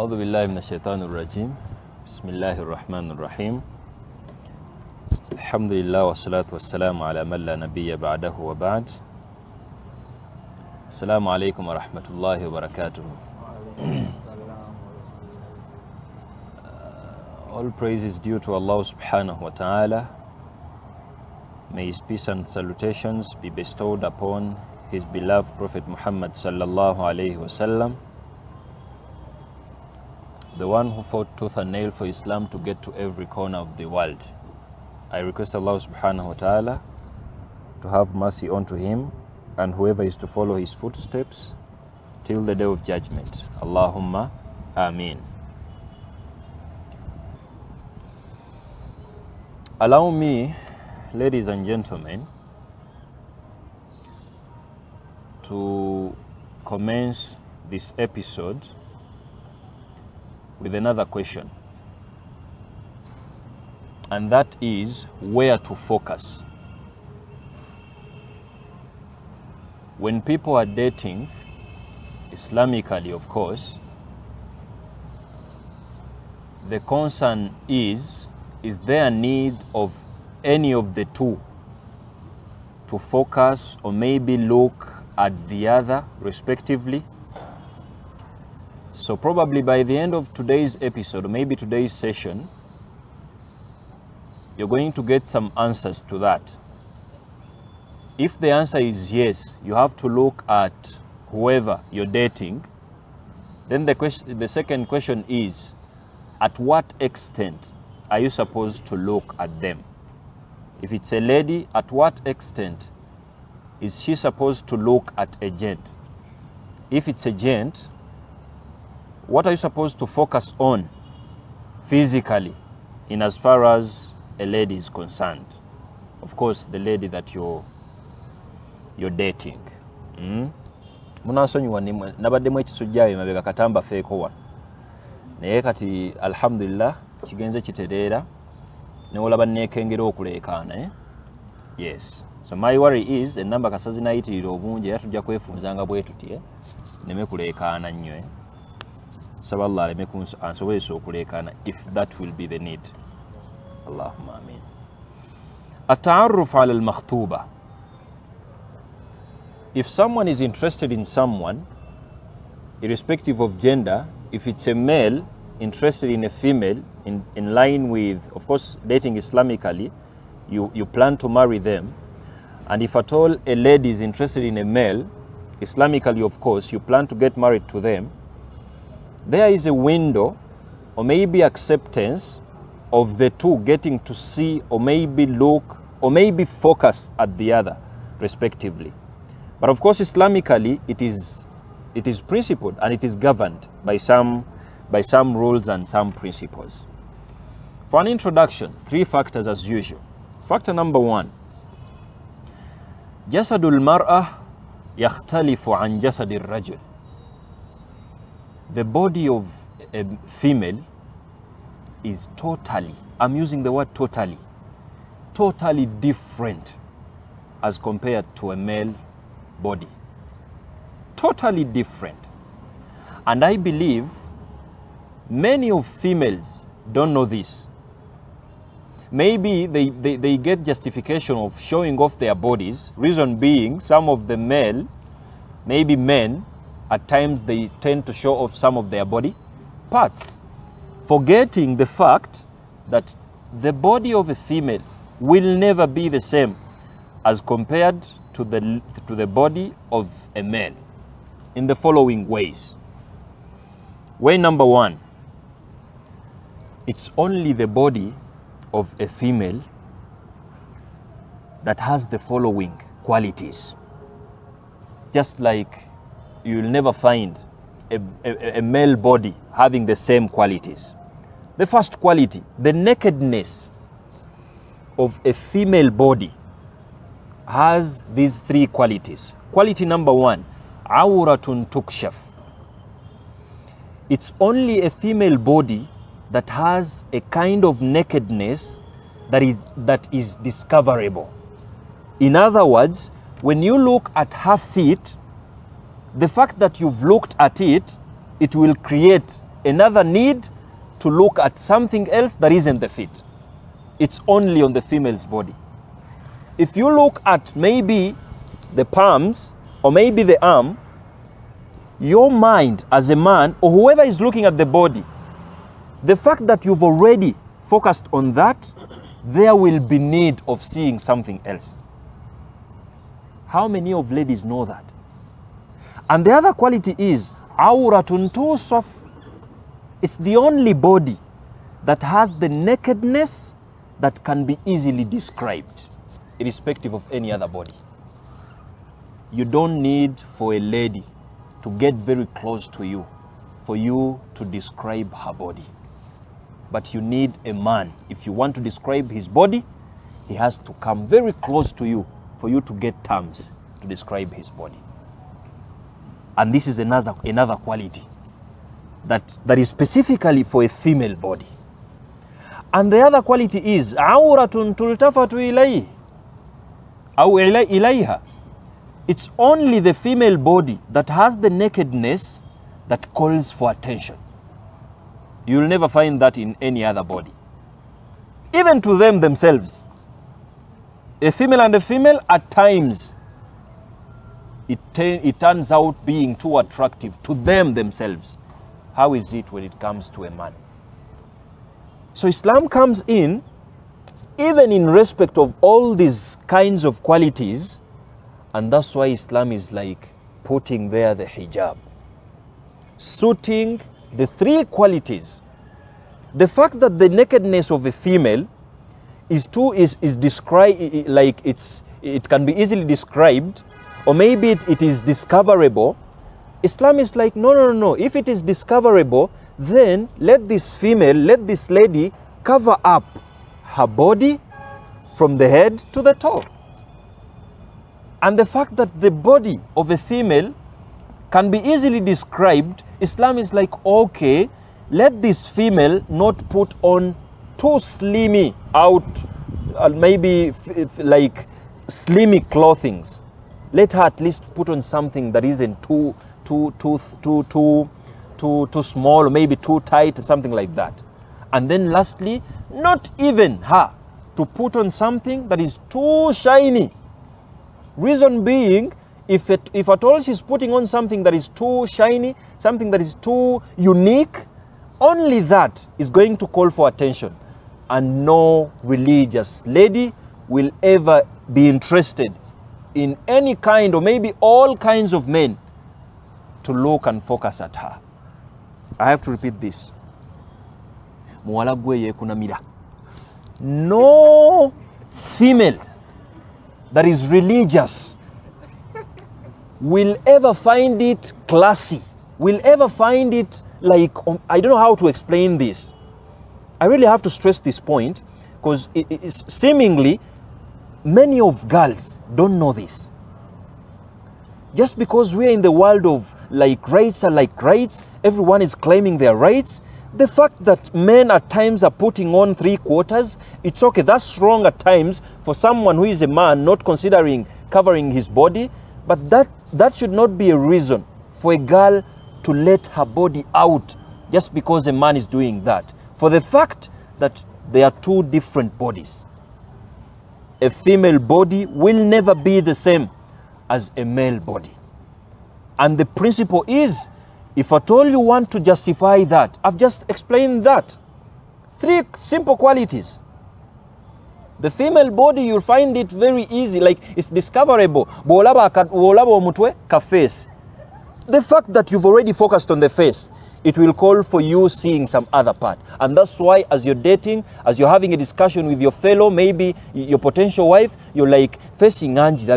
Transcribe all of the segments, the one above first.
أعوذ بالله من الشيطان الرجيم بسم الله الرحمن الرحيم الحمد لله والصلاة والسلام على من لا نبي بعده وبعد السلام عليكم ورحمة الله وبركاته. All praise is due to Allah subhanahu wa ta'ala. May his peace and salutations be bestowed upon his beloved Prophet Muhammad sallallahu alayhi wasallam, the one who fought tooth and nail for Islam to get to every corner of the world. I request Allah subhanahu wa ta'ala to have mercy unto him and whoever is to follow his footsteps till the day of judgment. Allahumma Ameen. Allow me, ladies and gentlemen, to commence this episode with another question, and that is where to focus. When people are dating, Islamically of course, the concern is there a need of any of the two to focus or maybe look at the other respectively? So probably by the end of today's episode, or maybe today's session, you're going to get some answers to that. If the answer is yes, you have to look at whoever you're dating, then the second question is, at what extent are you supposed to look at them? If it's a lady, at what extent is she supposed to look at a gent? If it's a gent, what are you supposed to focus on physically in as far as a lady is concerned? Of course, the lady that you're dating. Munasonyiwa nabaddemu ekisujjayo mabega katamba feeko wano. Naye kati alhamdulillah kigenze kitereera ne olaba neekengera okuleekaana. Yes. So my worry is enamba kasazi nayitirira obungi era tujja kwefunzanga bwe tuti neme kuleekaana nnyo. Saba Allah aleme ansobozesa okuleekaana if that will be the need. Allahumma amin. At-ta'arruf ala al-makhtuba. If someone is interested in someone, irrespective of gender, if it's a male interested in a female, in line with, of course, dating Islamically, you plan to marry them. And if at all a lady is interested in a male, Islamically, of course, you plan to get married to them, there is a window or maybe acceptance of the two getting to see or maybe look or maybe focus at the other, respectively. But of course, Islamically, it is principled and it is governed by some rules and some principles. For an introduction, 3 factors as usual. Factor number 1. جسد المرأة يختلف عن جسد الرجل. The body of a female is totally, I'm using the word totally different as compared to a male body. Totally different. And I believe many of females don't know this. Maybe they get justification of showing off their bodies, reason being some of the male, maybe men, at times they tend to show off some of their body parts, forgetting the fact that the body of a female will never be the same as compared to the body of a male in the following ways. Way number 1, it's only the body of a female that has the following qualities. Just like you'll never find a male body having the same qualities. The first quality, the nakedness of a female body has these 3 qualities. Quality number 1, awratun tukshaf. It's only a female body that has a kind of nakedness that is discoverable. In other words, when you look at her feet, the fact that you've looked at it, it will create another need to look at something else that isn't the feet. It's only on the female's body. If you look at maybe the palms or maybe the arm, your mind as a man or whoever is looking at the body, the fact that you've already focused on that, there will be need of seeing something else. How many of ladies know that? And the other quality is awratun tusaf. It's the only body that has the nakedness that can be easily described, irrespective of any other body. You don't need for a lady to get very close to you for you to describe her body. But you need a man. If you want to describe his body, he has to come very close to you for you to get terms to describe his body. And this is another quality that is specifically for a female body. And the other quality is awratun tultafatu ilayhi aw ilayha. It's only the female body that has the nakedness that calls for attention. You'll never find that in any other body. Even to them themselves. A female and a female, at times, it turns out being too attractive to them themselves. How is it when it comes to a man? So Islam comes in, even in respect of all these kinds of qualities, and that's why Islam is like putting there the hijab, suiting the three qualities. The fact that the nakedness of a female is described, like it can be easily described, or maybe it is discoverable. Islam is like, no. If it is discoverable, then let this female, let this lady cover up her body from the head to the toe. And the fact that the body of a female can be easily described, Islam is like, okay, let this female not put on too slimy out, maybe like slimy clothings. Let her at least put on something that isn't too small, or maybe too tight, something like that. And then lastly, not even her to put on something that is too shiny. Reason being, if at all she's putting on something that is too shiny, something that is too unique, only that is going to call for attention. And no religious lady will ever be interested in any kind, or maybe all kinds of men, to look and focus at her. I have to repeat this. No female that is religious will ever find it classy, will ever find it like, I don't know how to explain this. I really have to stress this point, because it's seemingly many of girls don't know this. Just because we're in the world of like rights are like rights, everyone is claiming their rights. The fact that men at times are putting on 3/4, it's okay. That's wrong at times for someone who is a man not considering covering his body. But that should not be a reason for a girl to let her body out just because a man is doing that. For the fact that they are two different bodies. A female body will never be the same as a male body. And the principle is, if at all you want to justify that, I've just explained that. 3 simple qualities. The female body, you'll find it very easy, like it's discoverable. The fact that you've already focused on the face, it will call for you seeing some other part. And that's why as you're dating, as you're having a discussion with your fellow, maybe your potential wife, you're like, facing Anji,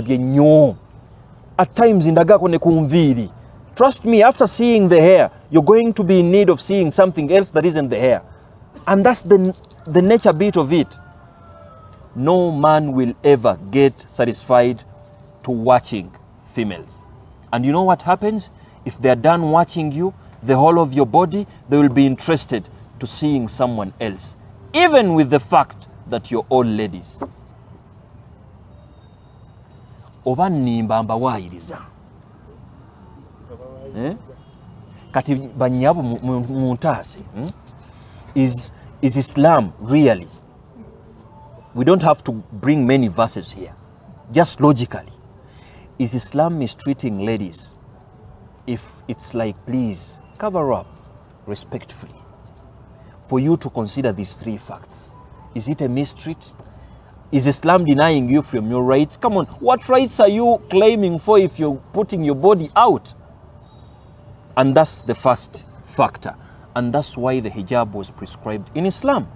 at times in the trust me, after seeing the hair, you're going to be in need of seeing something else that isn't the hair. And that's the nature bit of it. No man will ever get satisfied to watching females. And you know what happens? If they're done watching you, the whole of your body, they will be interested to seeing someone else. Even with the fact that you're all ladies. kati banyabo muntase. Is Islam really? We don't have to bring many verses here. Just logically, is Islam mistreating ladies? If it's like, please cover up respectfully, for you to consider these three facts. Is it a mistreat? Is Islam denying you from your rights? Come on, what rights are you claiming for if you're putting your body out? And that's the first factor. And that's why the hijab was prescribed in Islam.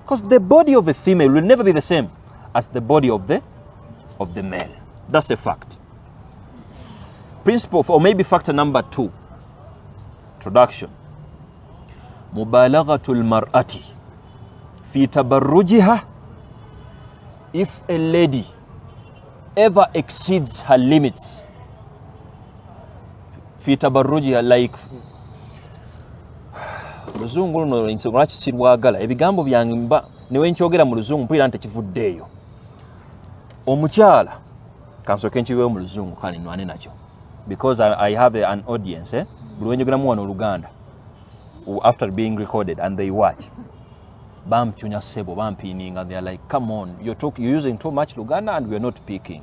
Because the body of a female will never be the same as the body of the male. That's the fact. Principle, or maybe factor number 2. Introduction. Mubalaghatul mar'ati fi tabarrujiha. If a lady ever exceeds her limits, fi tabarrujiha, like Luzungu luno insonga kisirwagala ebigambo byange mba newe nkyogera mu Luzungu mpulira nti kivuddeeyo. Omukyala kansoke nkiweewo mu Luzungu kale nwane nakyo, because I have an audience buli wenjogeramu wano Oluganda after being recorded and they watch bamchunya sebo bampininga, they are like, come on, you're using too much Luganda and we're not picking.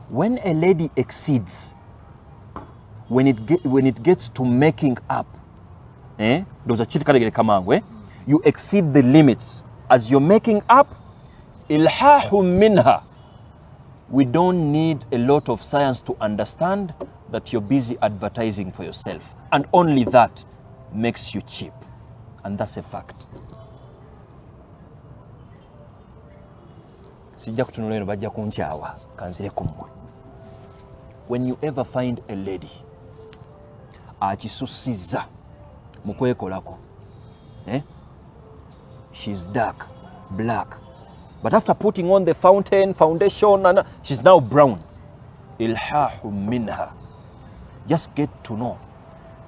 When a lady exceeds, when it gets to making up, you exceed the limits as you're making up, ilhahu minha. We don't need a lot of science to understand that you're busy advertising for yourself, and only that makes you cheap, and that's a fact. When you ever find a lady achisusiza mukwekolako, she's dark, black, but after putting on the foundation, and she's now brown, ilhahu minha. Just get to know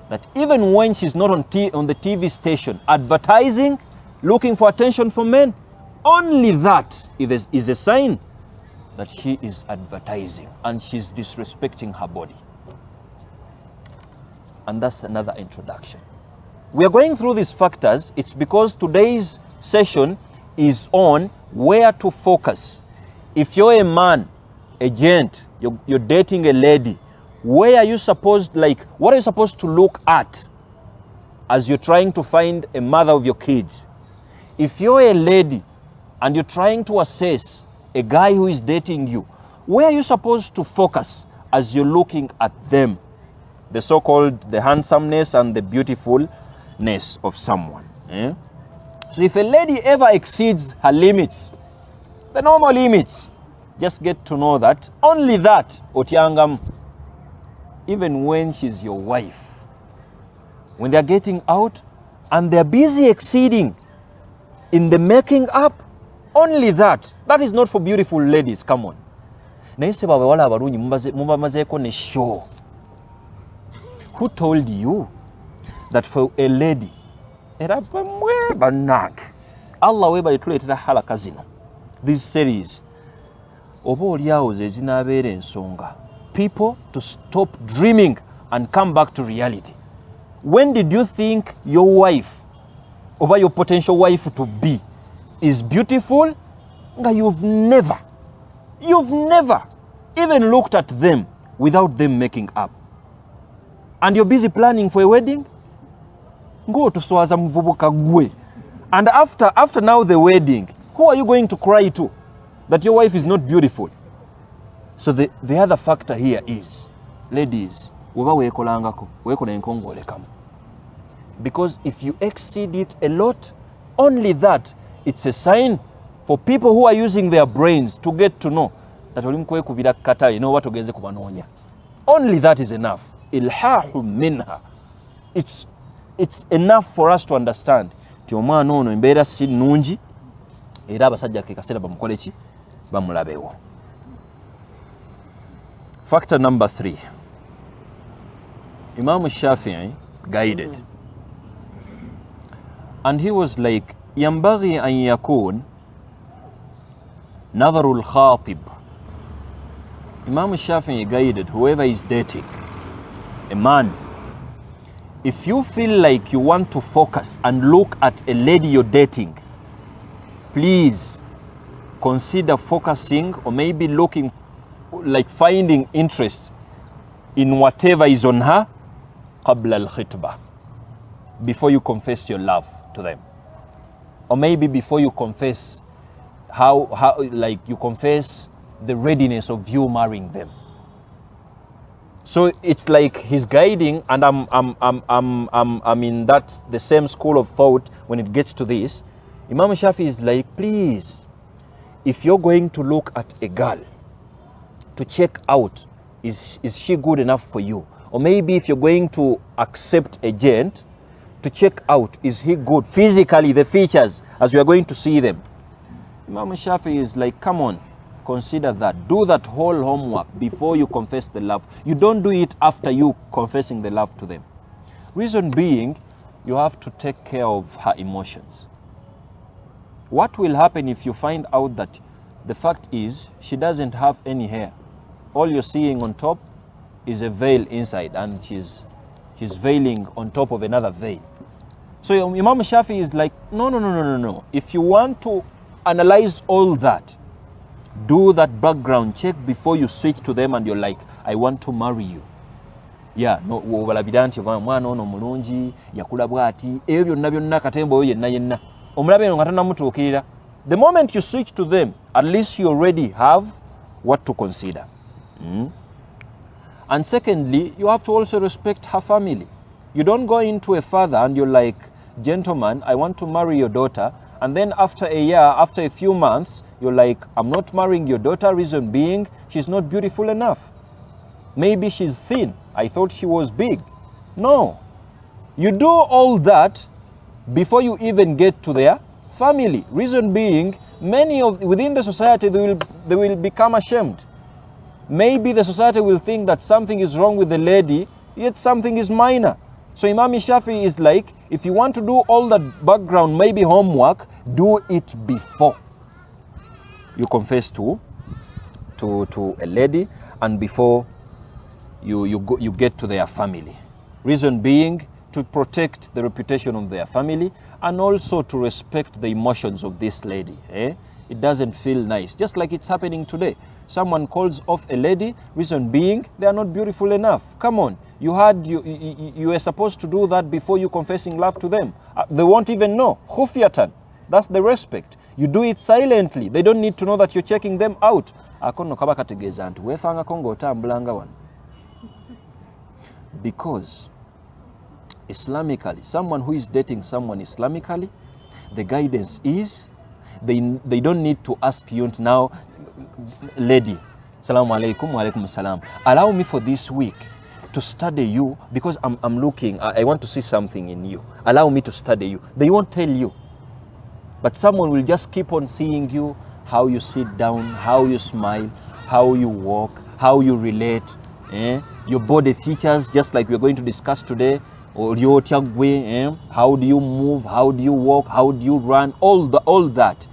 that even when she's not on the TV station advertising, looking for attention from men, only that is a sign that she is advertising and she's disrespecting her body. And that's another introduction. We are going through these factors. It's because today's session is on where to focus. If you're a man, a gent, you're dating a lady, where are you supposed, what are you supposed to look at as you're trying to find a mother of your kids? If you're a lady and you're trying to assess a guy who is dating you, where are you supposed to focus as you're looking at them? The so-called the handsomeness and the beautifulness of someone. So if a lady ever exceeds her limits, the normal limits, just get to know that only that, Otiangam, even when she's your wife, when they're getting out and they're busy exceeding in the making up, only that. That is not for beautiful ladies. Come on. Who told you that for a lady, Allah weba yatuletera halaka zino, this series, people to stop dreaming and come back to reality. When did you think your wife, or your potential wife to be, is beautiful? You've never even looked at them without them making up. And you're busy planning for a wedding? Go to Swaza Mvubuka Gwe. And after now the wedding, who are you going to cry to that your wife is not beautiful? So the other factor here is, ladies, because if you exceed it a lot, only that, it's a sign for people who are using their brains to get to know that only that is enough. Ilhahu minha. It's enough for us to understand. Factor number 3. Imam Shafi'i guided. And he was like, ينبغي أن يكون نظر الخاطب. Imam Shafi'i guided whoever is dating. a man, if you feel like you want to focus and look at a lady you're dating, please consider focusing or maybe looking like finding interest in whatever is on her qabla al-khitbah, before you confess your love to them, or maybe before you confess how like you confess the readiness of you marrying them. So it's like he's guiding, and I'm in that the same school of thought when it gets to this. Imam Shafi is like, please, if you're going to look at a girl to check out, is she good enough for you? Or maybe if you're going to accept a gent, to check out, is he good physically, the features as you are going to see them. Imam Shafi is like, come on, consider that. Do that whole homework before you confess the love. You don't do it after you confessing the love to them. Reason being, you have to take care of her emotions. What will happen if you find out that the fact is she doesn't have any hair? All you're seeing on top is a veil inside, and she's veiling on top of another veil. So Imam Shafi is like, no. If you want to analyze all that, do that background check before you switch to them and you're like, I want to marry you. Yeah, no, walabidanti mwana ono mulungi yakula bwati ebyo byonna byonna katembo yenna omulabe ngo katana mutuukirira. The moment you switch to them, at least you already have what to consider. And secondly, you have to also respect her family. You don't go into a father and you're like, gentleman, I want to marry your daughter, and then after a year, after a few months, you're like, I'm not marrying your daughter, reason being, she's not beautiful enough. Maybe she's thin. I thought she was big. No. You do all that before you even get to their family. Reason being, many of within the society, they will become ashamed. Maybe the society will think that something is wrong with the lady, yet something is minor. So Imam Shafi is like, if you want to do all that background, maybe homework, do it before you confess to a lady and before you get to their family. Reason being, to protect the reputation of their family and also to respect the emotions of this lady. It doesn't feel nice, just like it's happening today. Someone calls off a lady, reason being, they are not beautiful enough. Come on, you were supposed to do that before you confessing love to them. They won't even know. Khufyatan, that's the respect. You do it silently. They don't need to know that you're checking them out. Because Islamically, someone who is dating someone Islamically, the guidance is they don't need to ask you now, lady, salamu alaikum, wa alaikum salam, allow me for this week to study you because I'm looking, I want to see something in you. Allow me to study you. They won't tell you. But someone will just keep on seeing you, how you sit down, how you smile, how you walk, how you relate, your body features, just like we're going to discuss today. Or how do you move, how do you walk, how do you run, all that.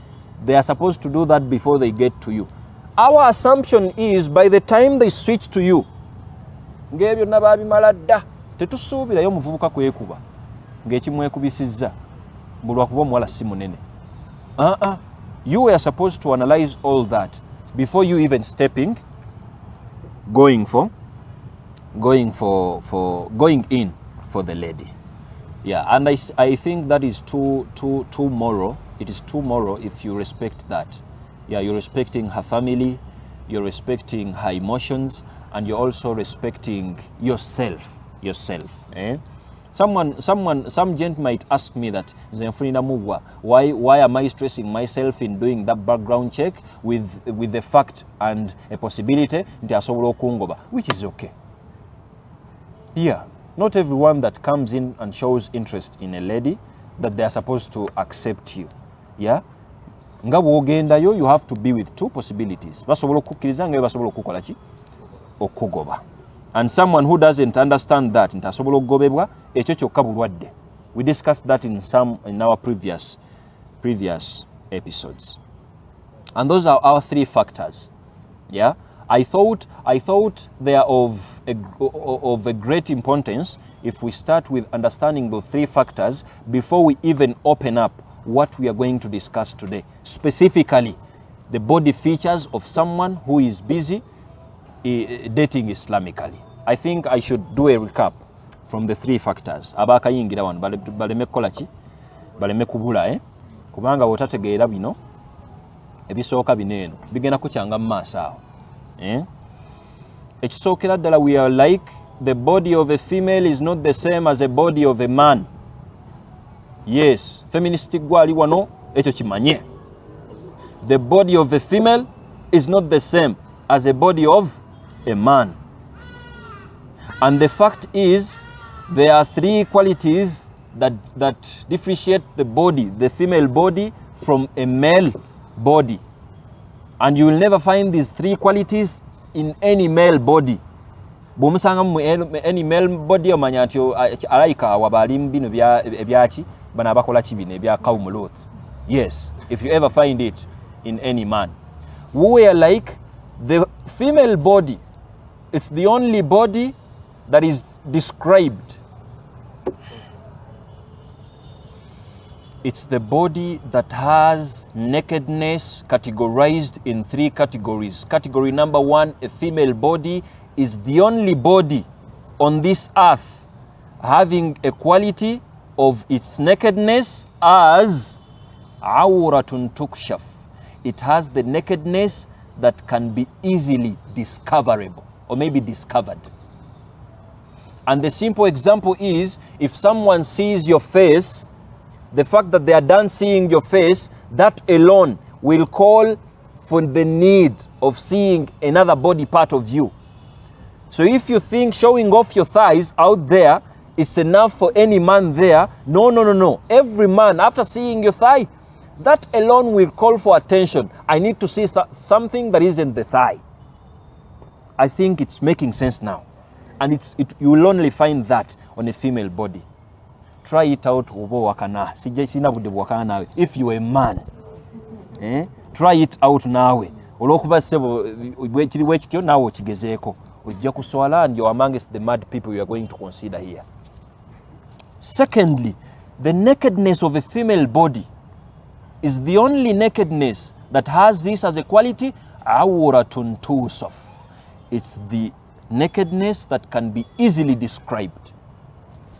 They are supposed to do that before they get to you. Our assumption is by the time they switch to you, tetusuubirayo muvubuka kwekuba ng'ekimwekubisizza bulwakuba omuwala si munene. You were supposed to analyze all that before you even going in for the lady. Yeah, and I think that is too moral. It is too moral if you respect that. Yeah, you're respecting her family, you're respecting her emotions, and you're also respecting yourself. Some gent might ask me that, why am I stressing myself in doing that background check with the fact and a possibility, which is okay. Yeah, not everyone that comes in and shows interest in a lady that they are supposed to accept you. Yeah, you have to be with two possibilities. And someone who doesn't understand that, we discussed that in our previous episodes. And those are our three factors. Yeah, I thought they are of a great importance if we start with understanding the three factors before we even open up what we are going to discuss today. Specifically, the body features of someone who is busy dating Islamically. I think I should do a recap from the three factors. Abakayingira wano baleme kukola ki? Baleme kubula kubanga wotategeera bino ebisooka bineeno bigenda kukyanga mu maaso awo. Ekisookera ddala, we are like the body of a female is not the same as a body of a man. Yes, feministic gwali wano ekyo kimanye. The body of a female is not the same as a body of a man. And the fact is, there are three qualities that differentiate the body, the female body, from a male body. And you will never find these three qualities in any male body. Bwomusanga mu any male body omanya nti alayika wabalimu bino ebyaki bana abakola kibino ebya Qawm Lut. Yes, if you ever find it in any man. We are like the female body. It's the only body that is described. It's the body that has nakedness categorized in three categories. Category number one, a female body is the only body on this earth having a quality of its nakedness as awratun tukshaf. It has the nakedness that can be easily discoverable or maybe discovered. And the simple example is, if someone sees your face, the fact that they are done seeing your face, that alone will call for the need of seeing another body part of you. So if you think showing off your thighs out there is enough for any man there, no. Every man, after seeing your thigh, that alone will call for attention. I need to see something that isn't the thigh. I think it's making sense now. And you will only find that on a female body. Try it out if you are a man. Try it out nawe. Olwokuba sebo kiri kityo nawe okigezeeko. Ojja kuswala, and you're amongst the mad people you are going to consider here. Secondly, the nakedness of a female body is the only nakedness that has this as a quality, awratun tusaf. It's the nakedness that can be easily described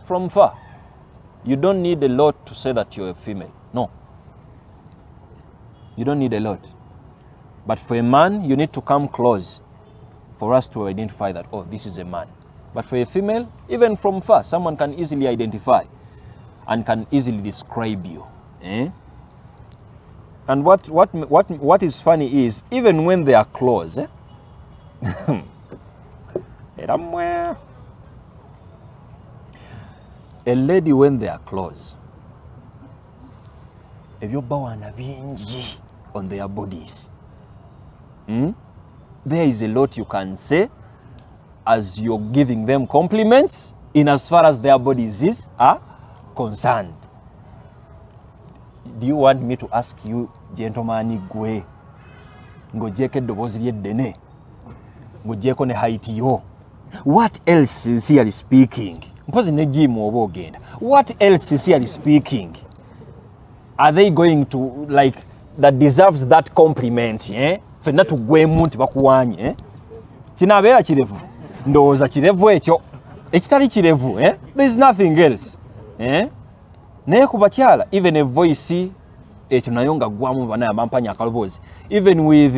from far. You don't need a lot to say that you're a female. No. You don't need a lot. But for a man, you need to come close for us to identify that, oh, this is a man. But for a female, even from far, someone can easily identify and can easily describe you. And what is funny is, even when they are close, a lady, when they are close, ebyobawana bingi on their bodies, there is a lot you can say as you're giving them compliments in as far as their bodies are concerned. Do you want me to ask you, gentleman, gwe ngojeke eddoboozi lyeddene, ngojeko ne height yo, what else, sincerely speaking, mpozi ne gym oba ogenda, what else, sincerely speaking, are they going to, like, that deserves that compliment? Fenna tugwemu nti bakuwanye, kinabeera kirevu, ndowooza kirevu ekyo, ekitali kirevu, there is nothing else. Naye ku bakyala, even a voice ekyo nayo nga gwamu banaye abampanya akaloboozi, even with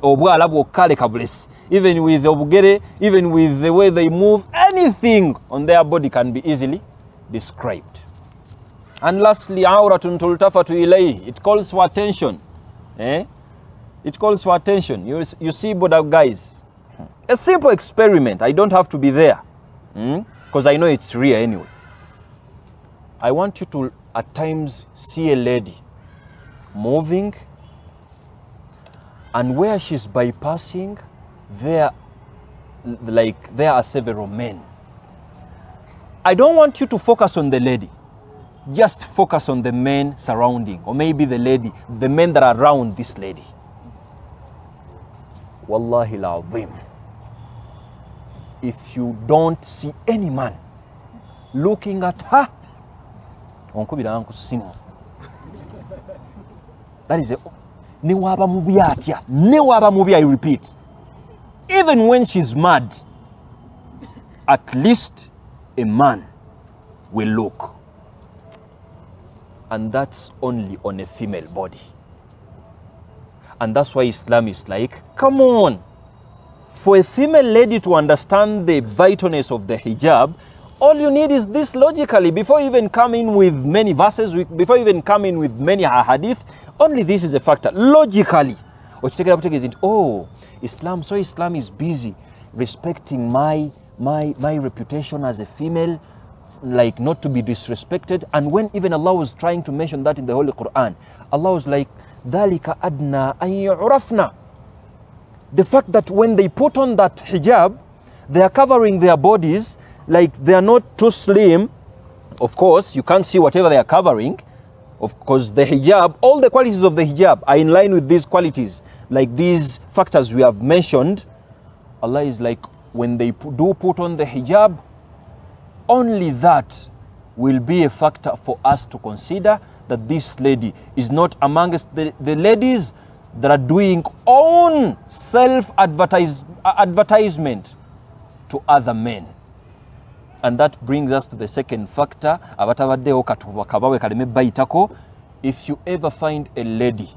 obwala bwokkale kabulesi, even with obugere, even with the way they move, anything on their body can be easily described. And lastly, awratun tultafatu ilayhi, it calls for attention. It calls for attention. You see, brother guys, a simple experiment. I don't have to be there because I know it's real anyway. I want you to at times see a lady moving, and where she's bypassing, there are several men. I don't want you to focus on the lady. Just focus on the men surrounding, or maybe the lady, the men that are around this lady. wallahi al-azim, if you don't see any man looking at her, that is a newaba mubi, I repeat. Even when she's mad, at least a man will look. And that's only on a female body. And that's why Islam is like, come on. For a female lady to understand the vitalness of the hijab, all you need is this logically. Before even coming with many verses, before even coming with many hadith, only this is a factor. Logically. Oh, Islam is busy respecting my reputation as a female, like not to be disrespected. And when even Allah was trying to mention that in the Holy Quran, Allah was like, ذَلِكَ أَدْنَا أَن يُعْرَفْنَا. The fact that when they put on that hijab, they are covering their bodies, like they are not too slim. Of course, you can't see whatever they are covering. Of course, the hijab, all the qualities of the hijab are in line with these qualities, like these factors we have mentioned. Allah is like, when they do put on the hijab, only that will be a factor for us to consider that this lady is not amongst the ladies that are doing own self-advertisement to other men. And that brings us to the second factor. If you ever find a lady,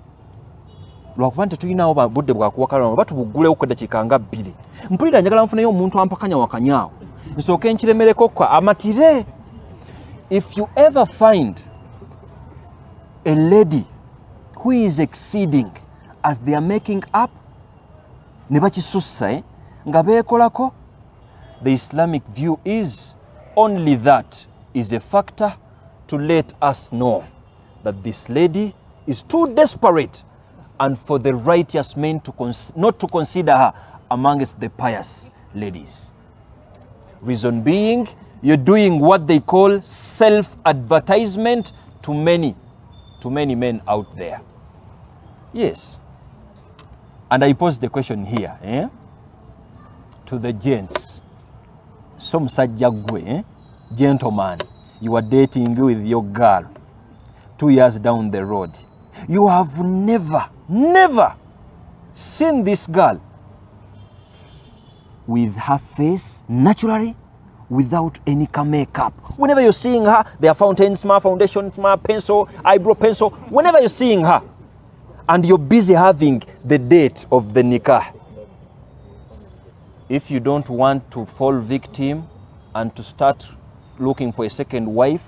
lwakubante tulinawo budde bwakuwakalana batubugule okudakika nga 2 mpulira njagala nfuneyo omuntu ampakanya wakanyaawo nsooke nkiremereko kwa amatire. If you ever find a lady who is exceeding as they are making up, ne bakisussa nga beekolako, the Islamic view is only that is a factor to let us know that this lady is too desperate and for the righteous men to not to consider her amongst the pious ladies. Reason being, you're doing what they call self-advertisement to many men out there. Yes. And I pose the question here to the gents. Some sajagwe, gentleman, you are dating with your girl 2 years down the road. You have never seen this girl with her face naturally, without any makeup. Whenever you're seeing her, there are fountains, smart foundation, smart pencil, eyebrow pencil. Whenever you're seeing her, and you're busy having the date of the nikah, if you don't want to fall victim and to start looking for a second wife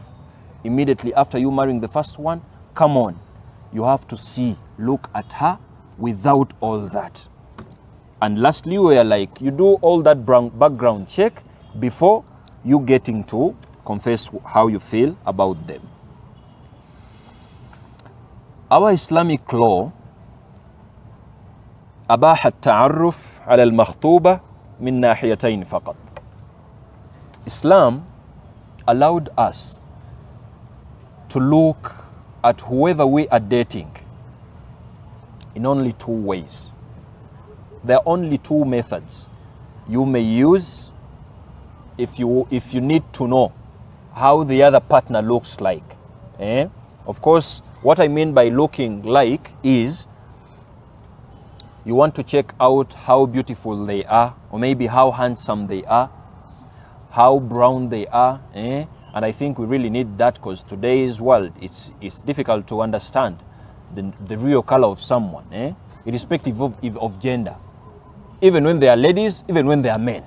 immediately after you marrying the first one, come on. You have to look at her without all that. And lastly, we are like, you do all that background check before you getting to confess how you feel about them. Our Islamic law أباح التعرف على المخطوبة من ناحيتين فقط. Islam allowed us to look at whoever we are dating in only 2 ways. There are only 2 methods you may use if you need to know how the other partner looks like. Of course, what I mean by looking like is you want to check out how beautiful they are, or maybe how handsome they are, how brown they are. And I think we really need that, because today's world, it's difficult to understand the real color of someone, irrespective of gender. Even when they are ladies, even when they are men.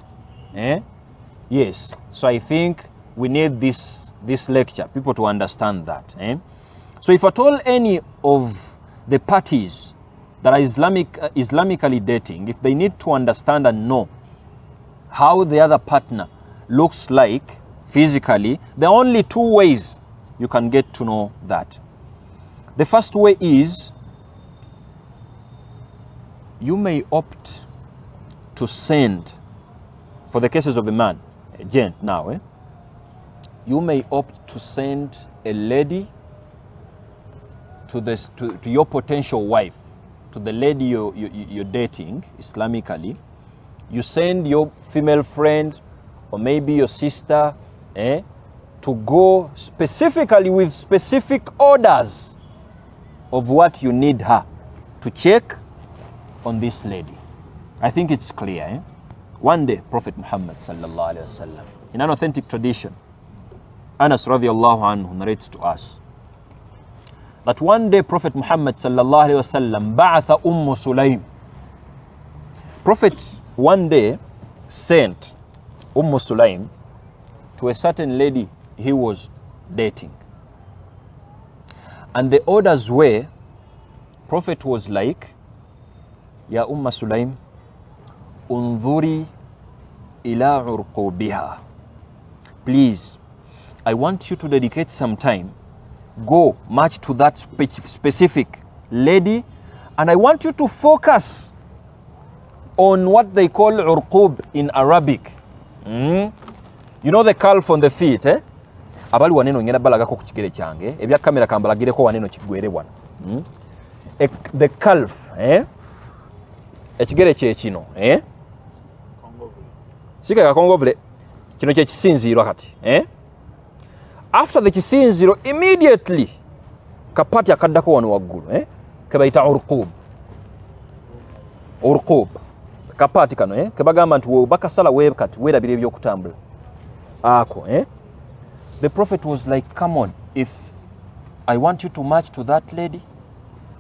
Yes, so I think we need this lecture, people to understand that. So if at all any of the parties that are Islamically dating, if they need to understand and know how the other partner looks like physically, there are only 2 ways you can get to know that. The first way is you may opt to send, for the cases of a man, a gent now, you may opt to send a lady to your potential wife to the lady you're dating Islamically, you send your female friend or maybe your sister to go specifically with specific orders of what you need her to check on this lady. I think it's clear. One day, Prophet Muhammad sallallahu alaihi wasallam, in an authentic tradition, Anas radiallahu anhu narrates to us that one day Prophet Muhammad sallallahu alaihi wasallam ba'atha Sulaym. Prophet one day sent Sulaym to a certain lady he was dating. And the orders were, Prophet was like, Ya Sulaym, unzuri ila urqubiha. Please, I want you to dedicate some time. Go march to that specific lady, and I want you to focus on what they call urqub in Arabic. You know the calf on the feet, abali waneno ngenda balagako ku kigere kyange ebya kamera kambalagireko waneno kigwere wana. The calf, ekigere kye kino, sika kakongovule kino kye kisinziirwa kati, after the kisinziro immediately kapati akaddako wano waggulu, kebayita urqub kapati kano, kebagamba nti bakasala webkati werabira ebyokutambula ako. The Prophet was like, come on, if I want you to march to that lady,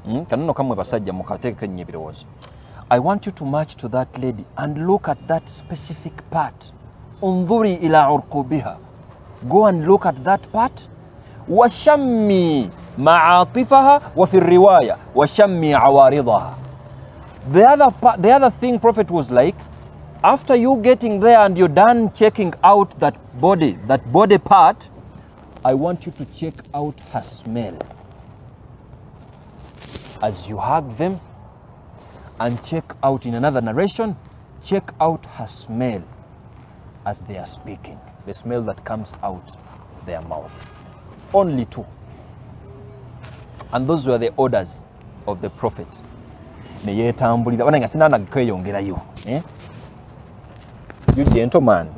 kanono kamwe basajja mukateeka nnyo ebirowoozo, I want you to march to that lady and look at that specific part. Unzuri ila urqubiha. Go and look at that part. Washammi ma'atifaha wa fi riwaya washammi awaridaha. The other thing Prophet was like, after you getting there and you're done checking out that body part, I want you to check out her smell. As you hug them, and check out, in another narration, check out her smell as they are speaking, the smell that comes out their mouth. Only two. And those were the orders of the Prophet. You gentleman,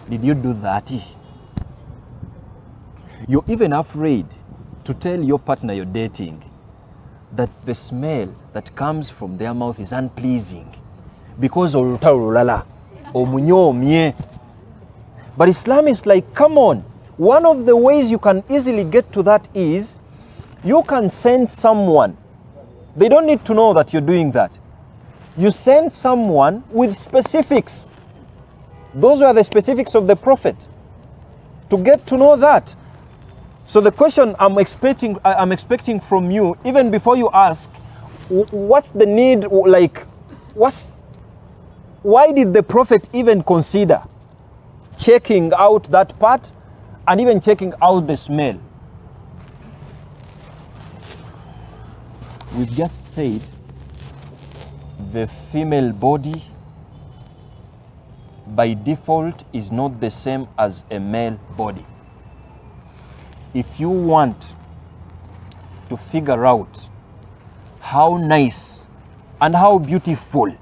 did you do that? You're even afraid to tell your partner you're dating that the smell that comes from their mouth is unpleasing because but Islam is like, come on, one of the ways you can easily get to that is you can send someone. They don't need to know that you're doing that. You send someone with specifics. Those were the specifics of the Prophet to get to know that. So the question I'm expecting from you, even before you ask, what's the need, like, why did the Prophet even consider checking out that part and even checking out the smell? We've just said the female body by default is not the same as a male body. If you want to figure out how nice and how beautiful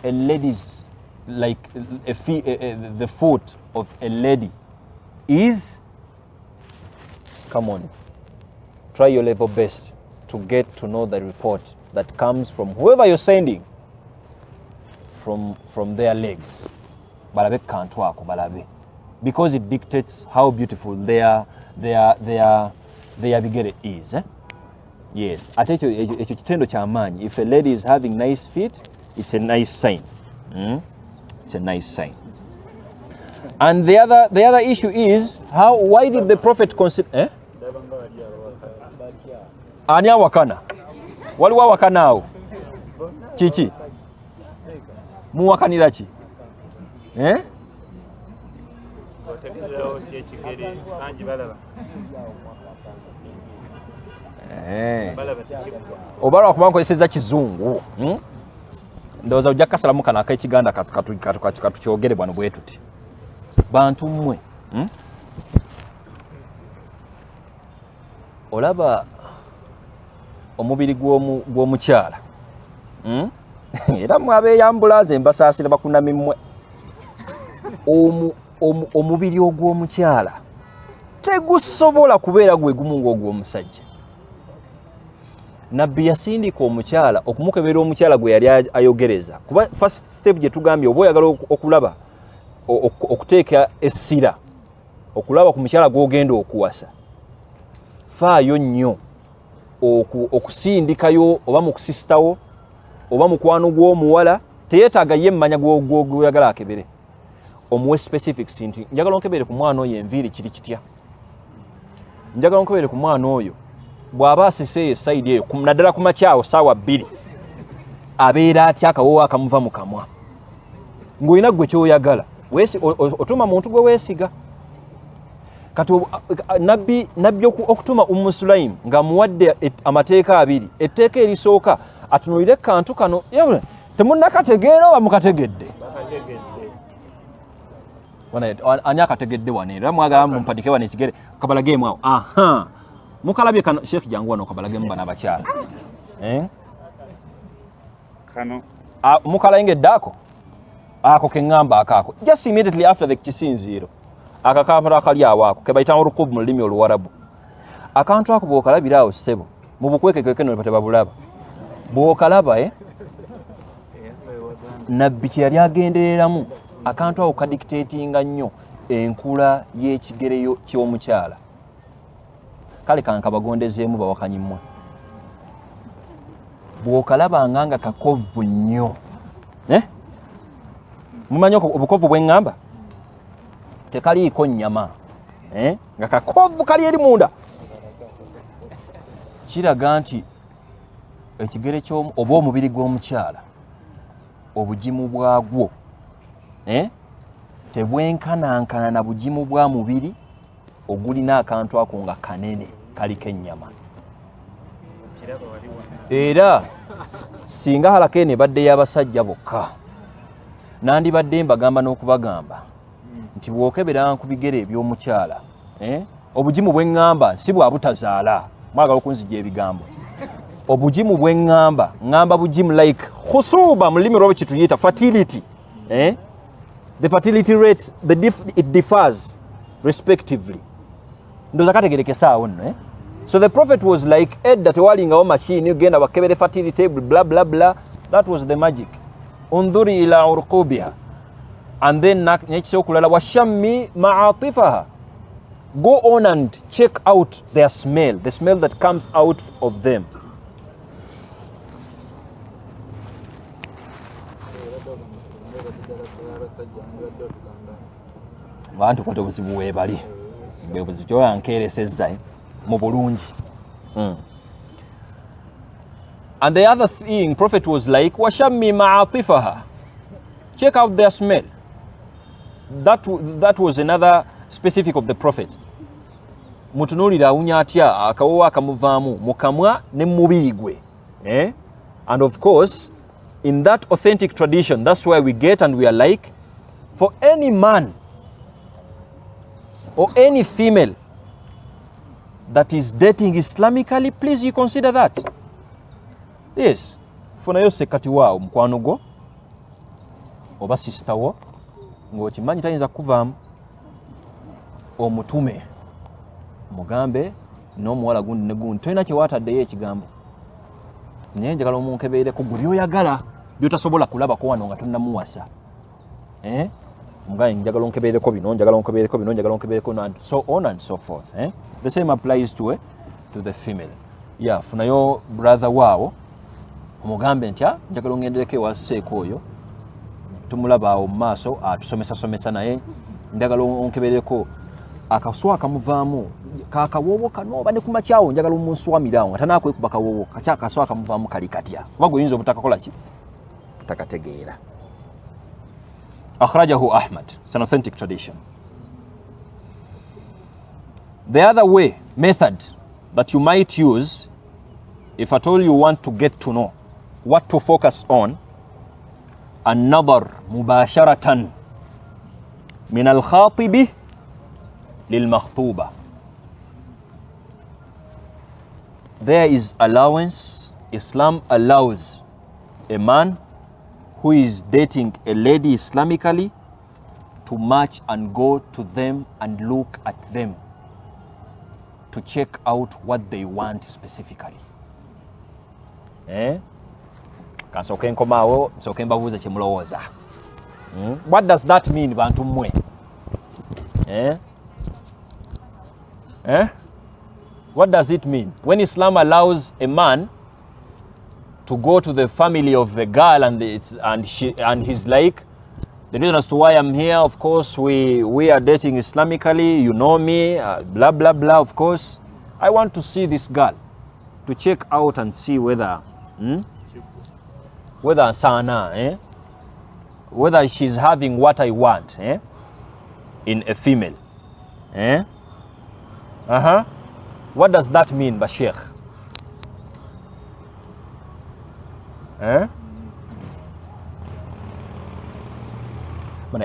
a lady's, like the foot of a lady is, come on, try your level best to get to know the report that comes from whoever you're sending, from their legs. Balabe kantu ako balabe. Because it dictates how beautiful their bigere is. Yes. If a lady is having nice feet, it's a nice sign. It's a nice sign. And the other issue is why did the Prophet consider? Ani awakana. Waliwa wakana ao. Chichi. Muwakanira chi. Obara okuba nkozeseza kizungu. Ndowooza ojja kasalamu kana ak'ekiganda katukyogere bwano bwe tuti. Bantu mmwe. Olaba omubiri gw'omukyala era mwabeeyambulaze mbasaasira bakunamimwe omubiri ogw'omukyala tegusobola kubeera gwe gumu ng'ogw'omusajja. Nabbi yasindika omukyala okumukebera omukyala gwe yali ayogereza, kuba first step gye tugambye oba oyagala okulaba okuteeka essira okulaba ku mukyala gw'ogenda okuwasa, faayo nnyo okusindikayo oba mu kusisitawo oba mukwano gw'omuwala, teyeetaaga ye mmanya gw'oyagala akebere, omuwe specifics nti njagala onkebere ku mwana oyo enviiri kiri kitya, njagala onkebere ku mwana oyo bw'aba aseseeyo esayidi eyo naddala ku makyawo saawa 2 abeera atya akawoowo akamuva mu kamwa, ng'olina gwe kyoyagala otuma muntu gwe weesiga. Kati nabbi okutuma Sulaim ng'amuwadde amateeka 2, etteeka erisooka atunuulire kantu kano temunnakategeera oba mukategedde? Ani akategedde wano era mwagala mumpadike wano ekigere kabalageemu awo? Aha, mukalabye kano Sheikh jangu wano kabalagemu bana abakyala kano mukalengedde ako keŋŋamba akaako just immediately after the kisinziiro akakamera akali awo ako kebayita rukubu mu lulimi oluwarabu. Akantu ako bw'okalabira awo ssebo mu bukwekekweke no tebabulaba bw'okalaba nabbi kye yali agendereramu akantu ako kadictatinga nnyo enkula y'ekigere ky'omukyala. Kale kankabagondezeemu bawakanyimwe bw'okalaba nga kakovu nnyo mumanyi obukovu bw'eŋŋamba tekaliiko nnyama nga kakovu kali eri munda, kiraga nti ekigere oba omubiri gw'omukyala obugimu bwagwo tebwenkanankana na bugimu bwa mubiri ogulina akantu ako nga kanene kaliko ennyama. Era singa halako eno ebadde y'abasajja bokka nandibadde mbagamba n'okubagamba nti bw'okebera ku bigere eby'omukyala obugimu bw'eŋŋamba si bwa butazaala, mwagala okunzijja ebigambo. Obugimu bw'eŋŋamba ŋŋamba bugimu like khusuba mu lulimi lwabo kituyita fertility. The fertility rate it differs respectively. Ndoza kategerekesa awo nno So the prophet was like edda tewalingawo machine ugenda bakebere fertility blah blah blah. That was the magic. Undhuri ila urqubiha. And then nekisokulala washammi ma'atifaha. Go on and check out their smell, the smell that comes out of them. Bantu kwate obuzibu webali bwebuzibu kyoyankeresezza mu bulungi. And the other thing, prophet was like washammi ma'atifaha. Check out their smell. That was another specific of the prophet. Mutunulira awunya atya akawowo akamuvaamu mukamwa ne mubiri gwe. And of course, in that authentic tradition, that's where we get and we are like, for any man or any female that is dating Islamically, please you consider that. Yes. Funayo sekati wao mukwano gwo oba sister wo ng'okimanyi tayinza kuvaamu omutume mugambe n'omuwala gundi ne gundi tolina kyewaataddeyo ekigambo naye njagala omunkebeereko gwe byoyagala byotasobola kulabako wano nga tonnamuwasa. Omugaye njagala onkebeereko bino, njagala onkebeereko bino, njagala onkebeereko and so on and so forth. The same applies to the female. Yeah, funayo brother waawo omugambe ntya njagala ongendereko ewaseeko oyo tumulaba awo mu maaso atusomesa naye njagala onkebeereko akaswa akamuvaamu kakawoowo kano oba ne ku makyawo njagala omunswamirawo nga tanaakwekuba kawoowo kaky akaswa akamuvaamu kali katya kuba gwe oyinza obutakakola ki takategeera. Akhrajahu Ahmad. It's an authentic tradition. The other method that you might use if at all you want to get to know what to focus on, النظر مباشرة من الخاطب للمخطوبة. there is allowance. Islam allows a man who is dating a lady Islamically to march and go to them and look at them to check out what they want specifically. Kansoke nkomawo nsoke mbabuuza kye mulowooza. What does that mean, bantu mmwe? What does it mean when Islam allows a man to go to the family of the girl and he's like, the reason as to why I'm here, of course, we are dating Islamically, you know me, blah blah blah. Of course, I want to see this girl to check out and see whether sana, whether she's having what I want in a female. What does that mean, Bashir?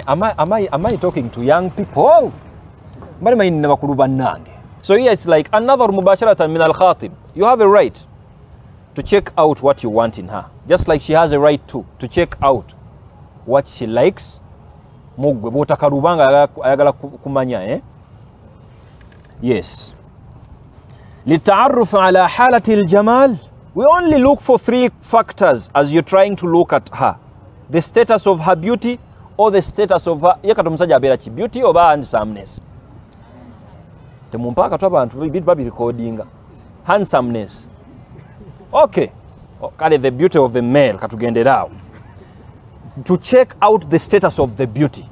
Am I talking to young people? So here it's like another mubasharatan min al-khatib. You have a right to check out what you want in her, just like she has a right to check out what she likes. Yes. للتعرف على حالة الجمال. We only look for 3 factors as you're trying to look at her: the status of her beauty, or the status of her beauty or handsomeness. Temumpaka tu abantu bitu babi recordinga handsomeness. Okay, kale the beauty of a male katugenderawo to check out the status of the beauty.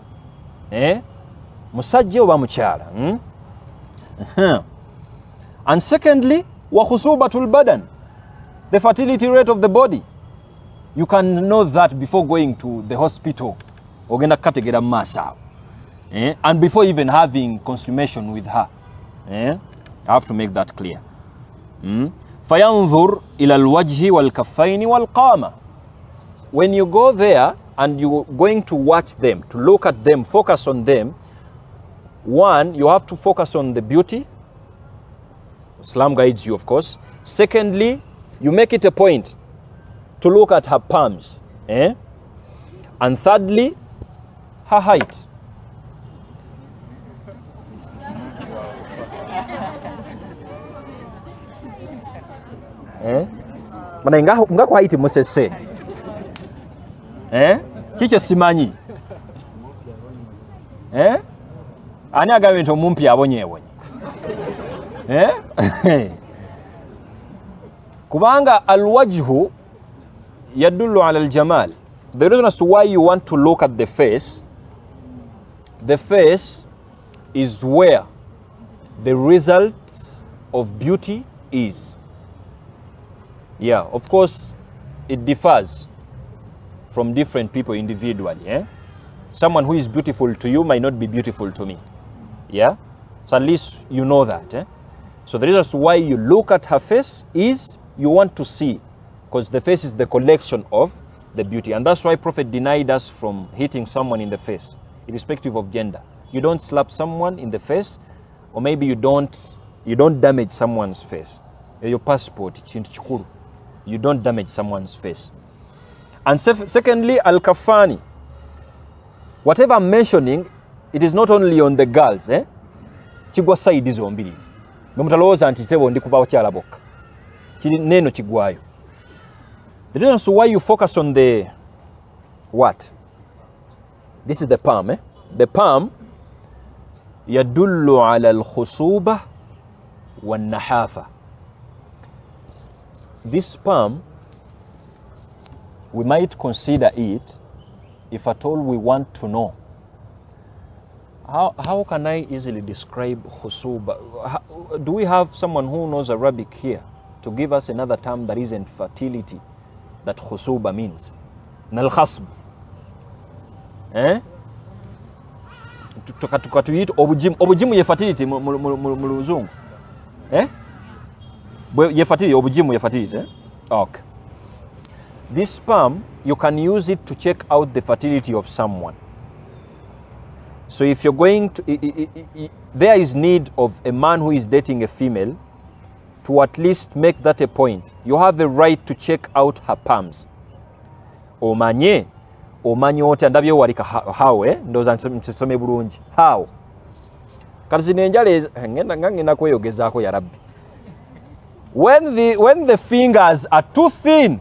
Musajja oba mukyala. And secondly, wa khusubatul badan, the fertility rate of the body. You can know that before going to the hospital ogenda kategera masa, and before even having consummation with her. I have to make that clear. Fayanzur ila alwajhi wal kaffaini wal qama. When you go there and you're going to watch them, to look at them, focus on them, one, you have to focus on the beauty. Islam guides you, of course. Secondly, you make it a point to look at her palms. And thirdly, her height. Mana nga kwa height musese. Kiche simanyi. Ani agambye nti omumpi abonyeebonye. Kubanga alwajhu yadullu ala aljamal. The reason as to why you want to look at the face is where the results of beauty is. Yeah, of course, it differs from different people individually. Someone who is beautiful to you might not be beautiful to me. Yeah, so at least you know that. So the reason as to why you look at her face is you want to see, because the face is the collection of the beauty. And that's why Prophet denied us from hitting someone in the face, irrespective of gender. You don't slap someone in the face, or maybe you don't damage someone's face. Your passport, you don't damage someone's face. And secondly, al-kafani. Whatever I'm mentioning, it is not only on the girls. Chigwa side is ombili. Memutaloza nti sebo ndi kubawo kyala bokka. Kiri neno kigwayo. The reason why you focus on the what? This is the palm. The palm yadullu ala al-khusuba wan-nahafa. This palm, we might consider it if at all we want to know. How can I easily describe khusuba? Do we have someone who knows Arabic here to give us another term that isn't fertility, that khusuba means? Nal khasb. Tukatuita obujimu ye fertility mu luzungu. Ye fertility, obujimu ye fertility. Okay. This sperm, you can use it to check out the fertility of someone. So if you're going to, there is need of a man who is dating a female to at least make that a point. You have a right to check out her palms. Omanye otya ndabye walika how ndoza nsome bulungi how kati zino enjala ngenda kweyogezaako ya rabbi when the fingers are too thin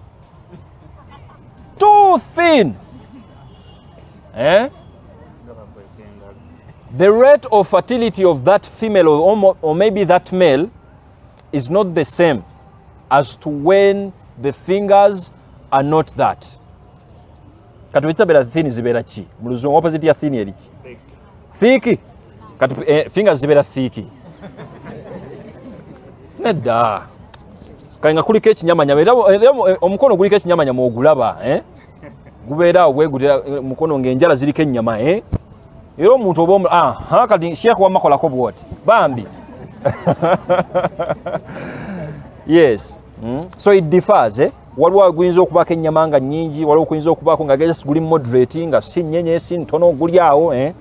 the rate of fertility of that female or maybe that male is not the same as to when the fingers are not that. Kati wechita thin zibera chi muluzungu opposite ya thin eriki thick kati fingers zibera thick nedda kanga kuliko ekinyamanya era omukono guliko ekinyamanya mogulaba gubeera ogwegulira mukono ng'enjala ziriko ennyama era omuntu oba kati sheekh wamakolako bwoti bambi yes so it differs waliwo aguyinza okubaako ennyama nga nnyingi waliwo okuyinza okubaako nga geza guli moderate nga si nnyenye si ntono guli awo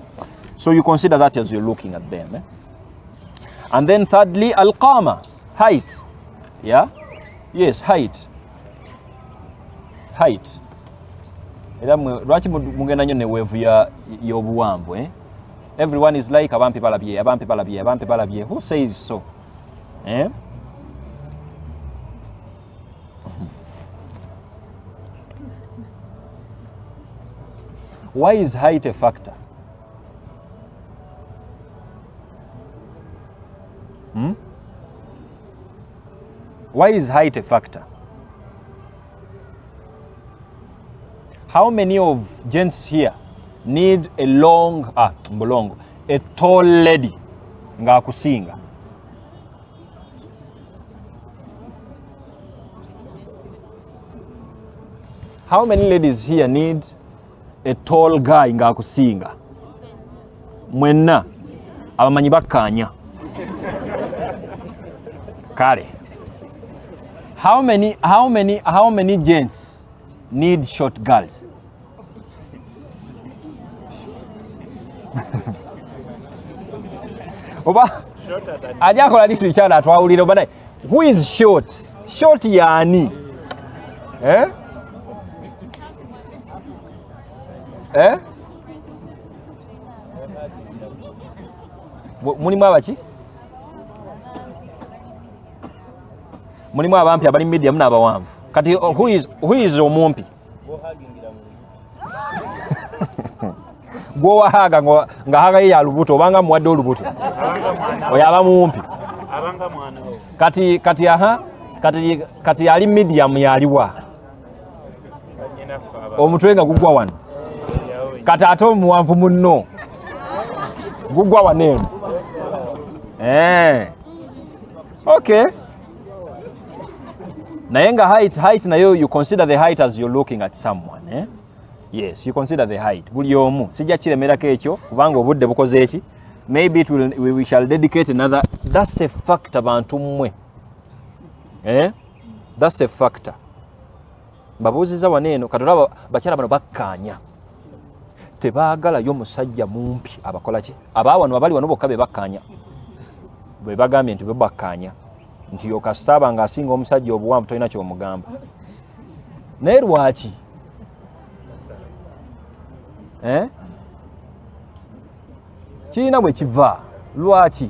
so you consider that as you're looking at them and then thirdly alqama height yes height era lwaki mugenda nnyo neweevu y'obuwanvu everyone is like abampi balabye who says so why is height a factor? Why is height a factor? How many of gents here need a a tall lady nga akusinga? How many ladies here need a tall guy nga akusinga? Mwenna abamanyi bakkanya. Kale. How many gents need short girls? Oba ajakola district chana atwawulira oba who is short? Short yani? Mulimu abaki? Mulimu abampi abali medium n'abawanvu. Kati who is omumpi? Gwowahaga nga haga ya lubuto obanga muwadde olubuto. Oyo aba mumpi. Abanga mwana we. Kati ali medium yaliwa. Omutwe nga gugwa wano. Kati ate omuwanvu munno. Gugwa waneno. Okay. Nayenga height nayo you consider the height as you're looking at someone. Yes, you consider the height. Buli omu sijja kiremerako ekyo kubanga obudde bukoze eki. Maybe we shall dedicate another. That's a factor bantu mmwe. That's a factor. Babuuziza waneeno katolaba bakyala bano bakkanya. Tebaagala yo musajja mumpi abakola ki? Abawano abali wano bokka be bakkanya. Bwe bagambye nti bakkanya. Nti yokasaba nga asinga omusajja obuwanvu tolina ky'omugamba. Naye lwaki? Kirina bwe kiva. Lwaki?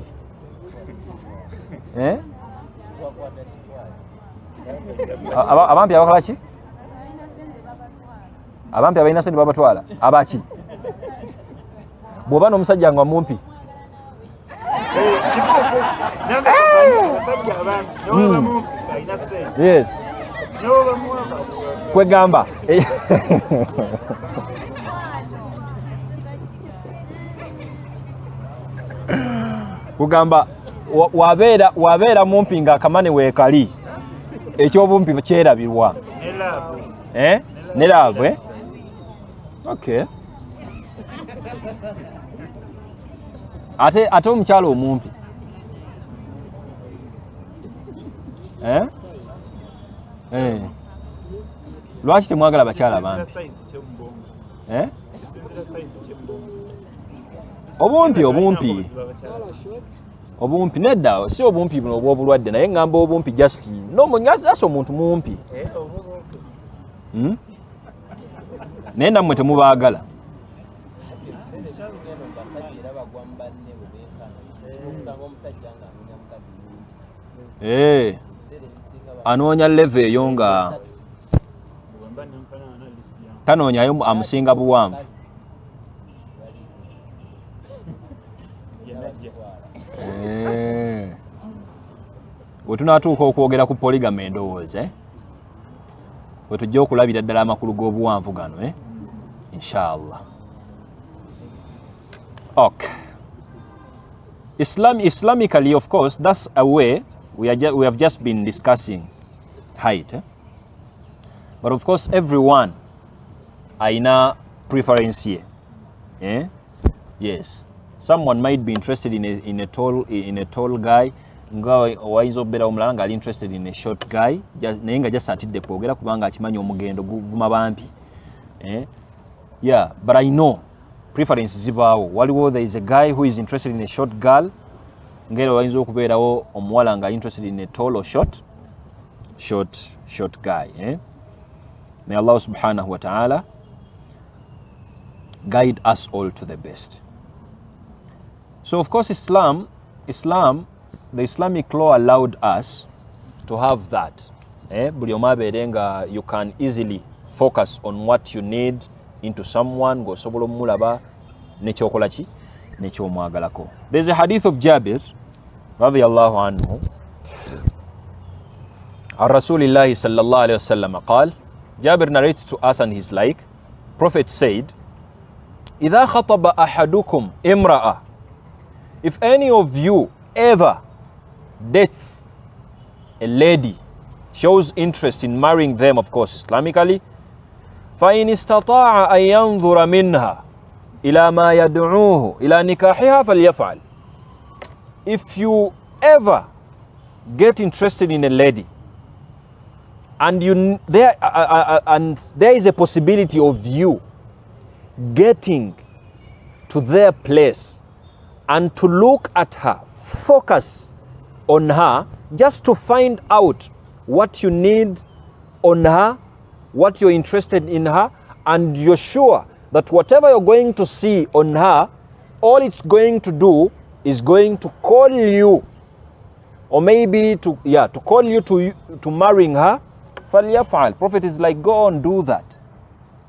Abampi abakola ki? Abampi abalina sente babatwala. Abaki? Bw'oba n'omusajja nga mumpi. Yes. Kwegamba. Kugamba wabeera mumpi nga akamane weekali. Ekyobumpi kyerabirwa. Ne laavu. Okay. Ate omukyalo omumpi. Lwaki temwagala bakyala bampi? Obumpi. obumpi nedda si obumpi buno obw'obulwadde naye ngamba obumpi just that's omuntu mumpi naye nammwe temubaagala anoonya leve eyo nga tanoonyayo amusinga buwanvu bwe tunaatuuka okwogera ku polygamy endowooza bwe tujja okulabira ddala amakulu g'obuwanvu gano inshallah. Okay. Islamically, of course, that's a way we have just been discussing height. But of course, everyone aina preference here. Yes. Someone might be interested in a tall guy. Nga wayinza obeera omulala nga ali interested in a short guy. Naye nga just atidde kwogera kubanga akimanyi omugendo guvuma bampi. Yeah, but I know preference zibaawo. Waliwo there is a guy who is interested in a short girl. Ngero wayinza okubeerawo omuwala nga interested in a tall or short guy. May Allah subhanahu wa ta'ala guide us all to the best. So of course Islam, the Islamic law allowed us to have that. Buli omu abeere nga you can easily focus on what you need into someone ng'osobola omulaba n'ekyokola ki n'ekyomwagalako. There's a hadith of Jabir radiyallahu anhu عن رسول الله صلى الله عليه وسلم قال, Jabir narrates to us and he's like, Prophet said, إذا خطب أحدكم امرأة, if any of you ever dates a lady, shows interest in marrying them, of course Islamically, فإن استطاع أن ينظر منها إلى ما يدعوه إلى نكاحها فليفعل. If you ever get interested in a lady and there is a possibility of you getting to their place and to look at her, focus on her, just to find out what you need on her, what you're interested in her, and you're sure that whatever you're going to see on her, all it's going to do is going to call you, or maybe to call you to marrying her, فَلْيَفْعَلْ. Prophet is like, go on, do that.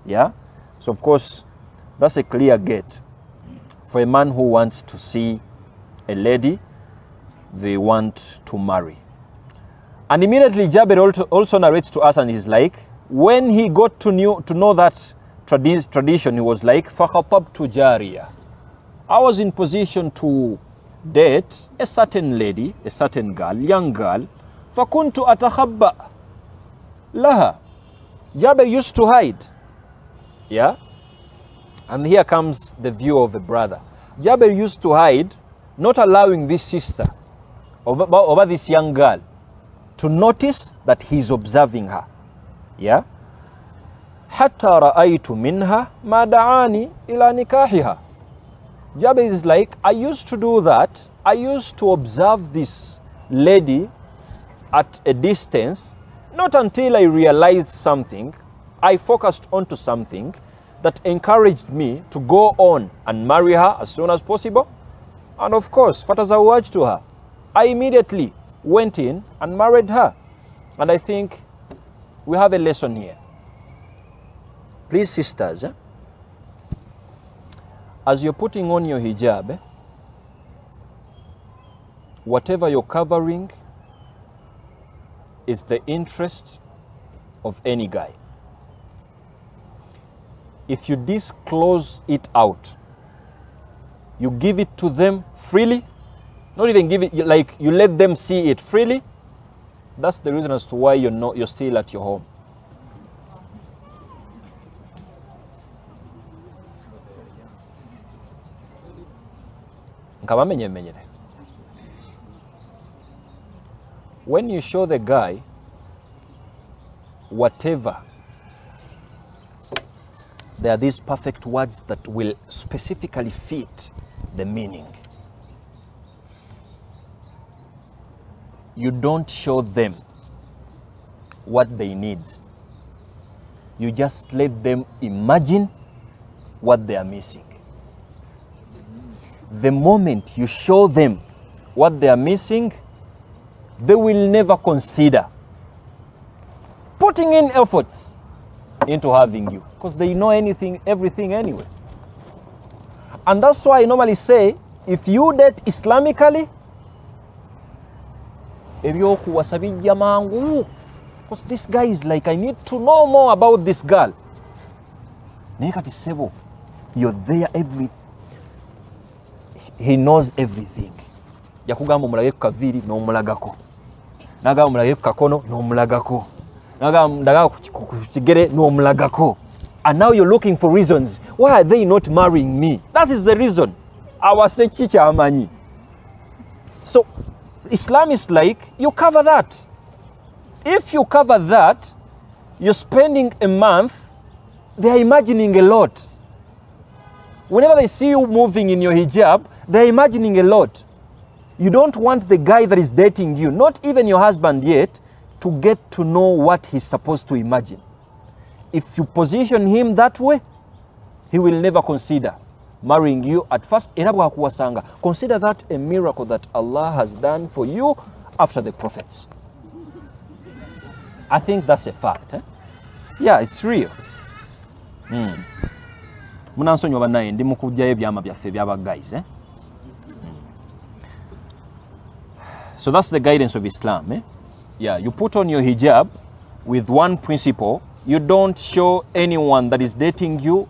Yeah? So of course, that's a clear gate for a man who wants to see a lady they want to marry. And immediately Jabir also narrates to us and he's like, when he got to know that tradition, he was like, فَخَطَبْتُ جَارِيَةً. I was in position to date a certain lady, a certain girl, young girl. فَكُنْتُ أَتَخَبَّأ لَهَا. Jabir used to hide. Yeah? And here comes the view of a brother. Jabir used to hide, not allowing this sister, over this young girl, to notice that he's observing her. Yeah? حَتَّى رَأَيْتُ مِنْهَا مَا دَعَانِي إِلَى نِكَاحِهَا. Jabir is like, I used to do that. I used to observe this lady at a distance, not until I realized something, I focused onto something that encouraged me to go on and marry her as soon as possible. And of course, fatazawwajtu her. I immediately went in and married her. And I think we have a lesson here. Please, sisters, as you're putting on your hijab, whatever you're covering is the interest of any guy. If you disclose it out, you give it to them freely, not even give it, like you let them see it freely, that's the reason as to why you're still at your home. When you show the guy whatever, there are these perfect words that will specifically fit the meaning. you don't show them what they need. You just let them imagine what they are missing. The moment you show them what they are missing, they will never consider putting in efforts into having you, because they know everything anyway. And that's why I normally say, if you date Islamically, because this guy is like, I need to know more about this girl. You're there he knows everything. Yakugamba omulage ku kaviri n'omulagako. Nagamba omulage ku kakono n'omulagako. Nagamba ku kigere n'omulagako. And now you're looking for reasons. Why are they not marrying me? That is the reason. Awasechicha amanyi. So Islam is like, you cover that. If you cover that, you're spending a month, they're imagining a lot. Whenever they see you moving in your hijab, they're imagining a lot. You don't want the guy that is dating you, not even your husband yet, to get to know what he's supposed to imagine. If you position him that way, he will never consider marrying you at first. Consider that a miracle that Allah has done for you after the prophets. I think that's a fact. Yeah, it's real. Munansonyiwa bannaye ndi mukujjayo ebyama byaffe byaba guys. So that's the guidance of Islam. Yeah, you put on your hijab with one principle. You don't show anyone that is dating you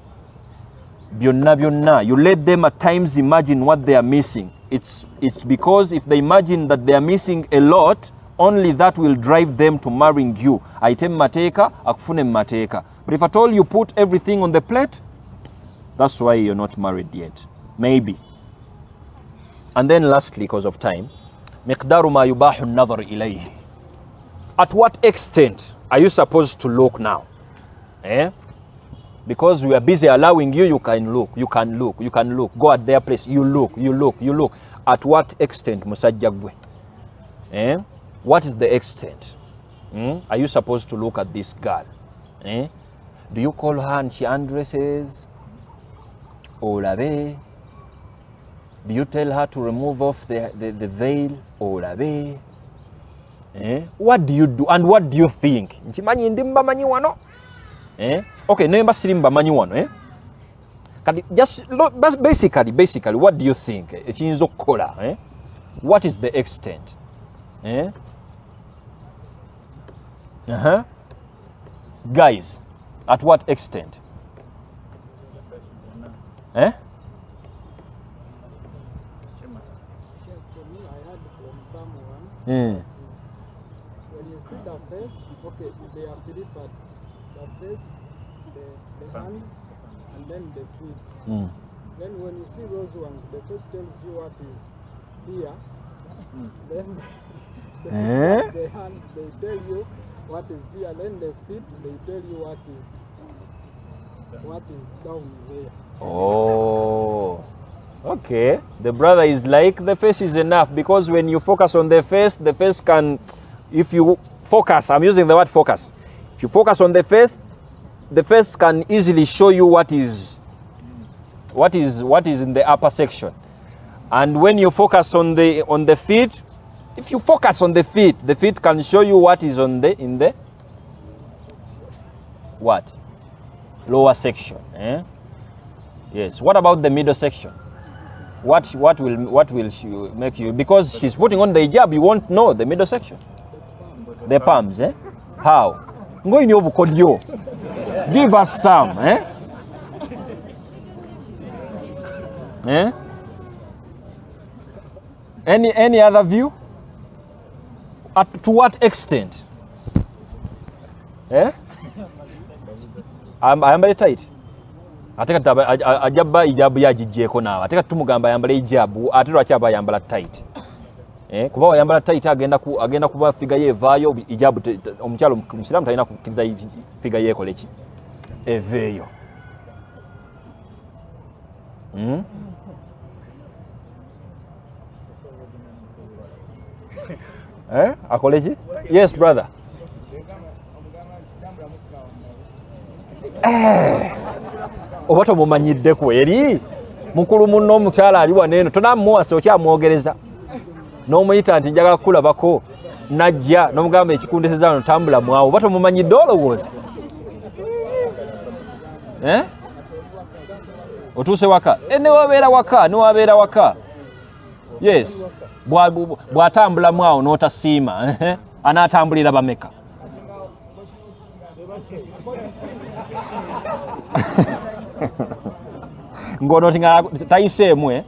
byonna byonna. You let them at times imagine what they are missing. It's because if they imagine that they are missing a lot, only that will drive them to marrying you. Aitem mateka, akufune mateka. But if at all you put everything on the plate, that's why you're not married yet. Maybe. And then lastly, because of time, مقدار ما يباح النظر إليه. At what extent are you supposed to look now? Because we are busy allowing you, you can look. Go at their place, you look. At what extent, musajjagwe? What is the extent? Are you supposed to look at this girl? Do you call her and she undresses? Olabe? Do you tell her to remove off the veil? Olabe? What do you do and what do you think? Nchimanyi ndimba manyi wano? Okay, nemba sirimba manyi wano. Just look, basically, what do you think? Echinzo kola. What is the extent? Guys, at what extent? For me, I heard from someone, when you see the face, okay, there are three parts. The face, the hands, and then the feet. Then when you see those ones, the face tells you what is here. Then the hands, they tell you what is here. Then the feet, they tell you what is down there. Oh, okay. The brother is like, the face is enough, because when you focus on the face can, if you focus, I'm using the word focus. If you focus on the face can easily show you what is in the upper section. And when you focus on the feet, if you focus on the feet can show you what is in the what? Lower section. Yes. What about the middle section? What will she make you? Because she's putting on the hijab, you won't know the middle section. The palms. How? Give us some. Any other view? To what extent? Ayambale tight. Ate kati ajabba hijabu yagijjeko naawe. Ate kati tumugamba ayambale hijabu, ate lwaki aba ayambala tight. Kuba ayambala tight agenda kuba figa ye evaayo, hijabu omukyalo Musiraamu talina kukkiriza figa ye ekole ki? Eveeyo. Akoleji? Yes, brother. Oba tomumanyiddeko eri mukulu munno omukyala ali wano eno tonamuwasa okyamwogereza n'omuyita nti njagala kukulabako najja n'omugamba ekikundeseza wano tambula mwawo oba tomumanyidde olowooza otuuse waka newabeera waka yes bw'atambula mwawo n'otasiima anaatambulira bameka ngono tayiseemu